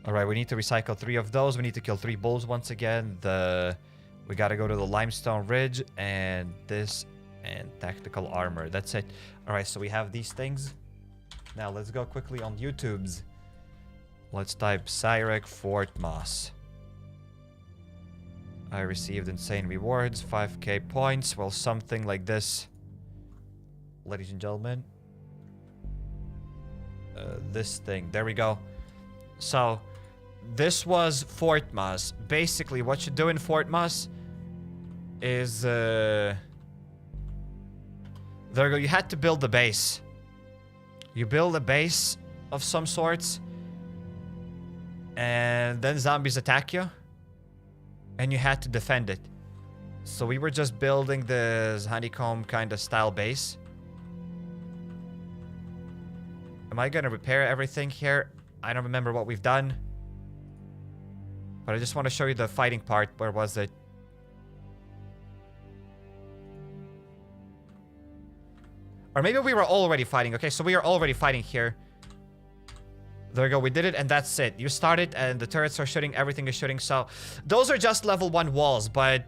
Alright, we need to recycle 3 of those. We need to kill 3 bulls once again. We gotta go to the limestone ridge and this and tactical armor. That's it. Alright, so we have these things. Now let's go quickly on YouTube's. Let's type Cairek Fort Moss. I received insane rewards, 5k points. Well, something like this. Ladies and gentlemen. This thing. There we go. So, this was Fort Moss. Basically, what you do in Fort Moss is... There we go. You had to build the base. You build a base of some sorts. And then zombies attack you. And you had to defend it. So we were just building this honeycomb kind of style base. Am I going to repair everything here? I don't remember what we've done. But I just want to show you the fighting part. Where was it? Or maybe we were already fighting. Okay, so we are already fighting here. There we go. We did it, and that's it. You started, and the turrets are shooting. Everything is shooting. So those are just level 1 walls, but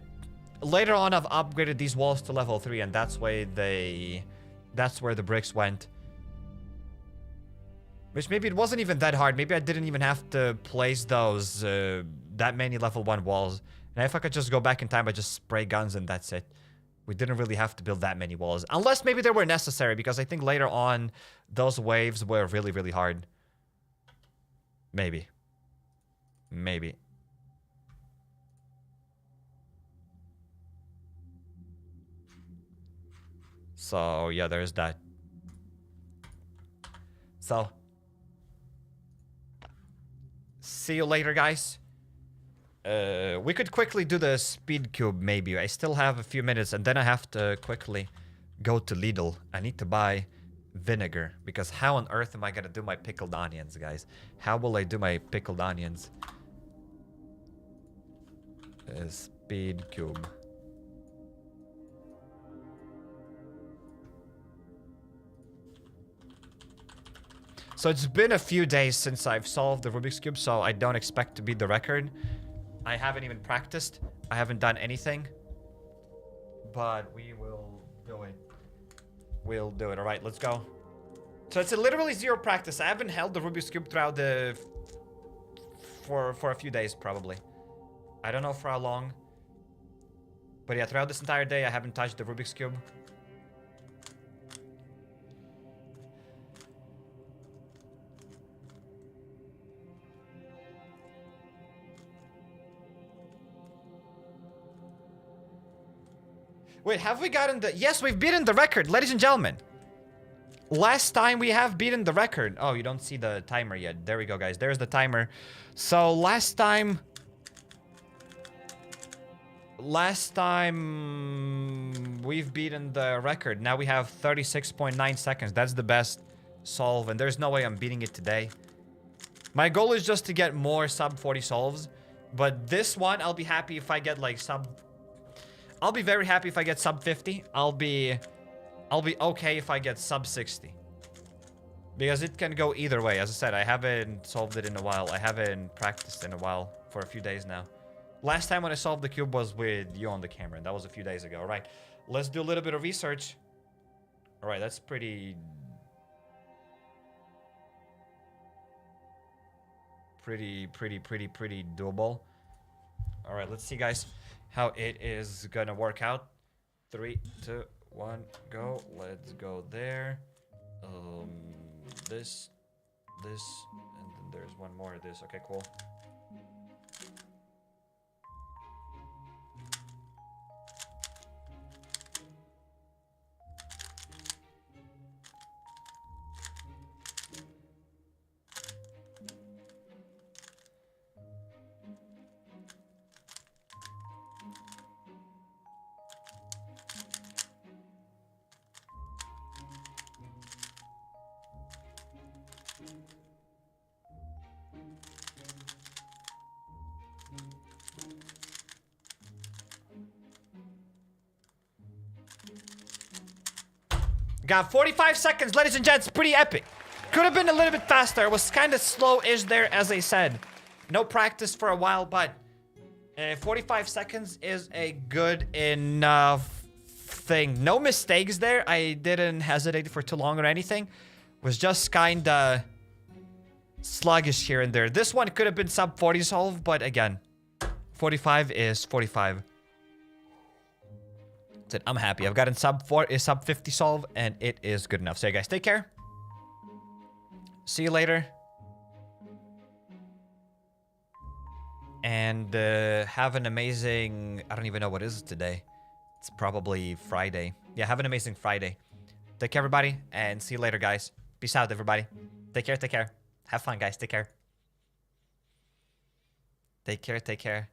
later on, I've upgraded these walls to level 3, and that's where the bricks went. Which maybe it wasn't even that hard. Maybe I didn't even have to place those that many level 1 walls. And if I could just go back in time, I just spray guns and that's it. We didn't really have to build that many walls. Unless maybe they were necessary, because I think later on, those waves were really, really hard. Maybe. Maybe. So, yeah, there's that. So, see you later, guys. We could quickly do the speed cube, maybe. I still have a few minutes, and then I have to quickly go to Lidl. I need to buy vinegar, because how on earth am I gonna do my pickled onions, guys? How will I do my pickled onions? Speed cube. So it's been a few days since I've solved the Rubik's Cube, so I don't expect to beat the record. I haven't even practiced. I haven't done anything. But we will do it. We'll do it. All right, let's go. So it's literally 0 practice. I haven't held the Rubik's Cube throughout the... For a few days, probably. I don't know for how long. But yeah, throughout this entire day, I haven't touched the Rubik's Cube. Wait, have we gotten the... Yes, we've beaten the record, ladies and gentlemen. Last time we have beaten the record. Oh, you don't see the timer yet. There we go, guys. There's the timer. So last time we've beaten the record. Now we have 36.9 seconds. That's the best solve, and there's no way I'm beating it today. My goal is just to get more sub 40 solves, but this one, I'll be happy if I get like I'll be very happy if I get sub 50. I'll be okay if I get sub 60. Because it can go either way. As I said, I haven't solved it in a while. I haven't practiced in a while, for a few days now. Last time when I solved the cube was with you on the camera, and that was a few days ago. All right, let's do a little bit of research. All right, that's pretty doable. All right, let's see, guys, how it is gonna work out. 3, 2, 1, go. Let's go there. This, and then there's one more of this. Okay, cool. Got 45 seconds, ladies and gents. Pretty epic. Could have been a little bit faster. It was kind of slow-ish there, as I said. No practice for a while, but 45 seconds is a good enough thing. No mistakes there. I didn't hesitate for too long or anything. Was just kind of sluggish here and there. This one could have been sub 40 solve, but again, 45 is 45. I'm happy. I've gotten sub 50 solve, and it is good enough. So, you guys, take care. See you later. And have an amazing... I don't even know what is it today. It's probably Friday. Yeah, have an amazing Friday. Take care, everybody, and see you later, guys. Peace out, everybody. Take care, take care. Have fun, guys. Take care. Take care, take care.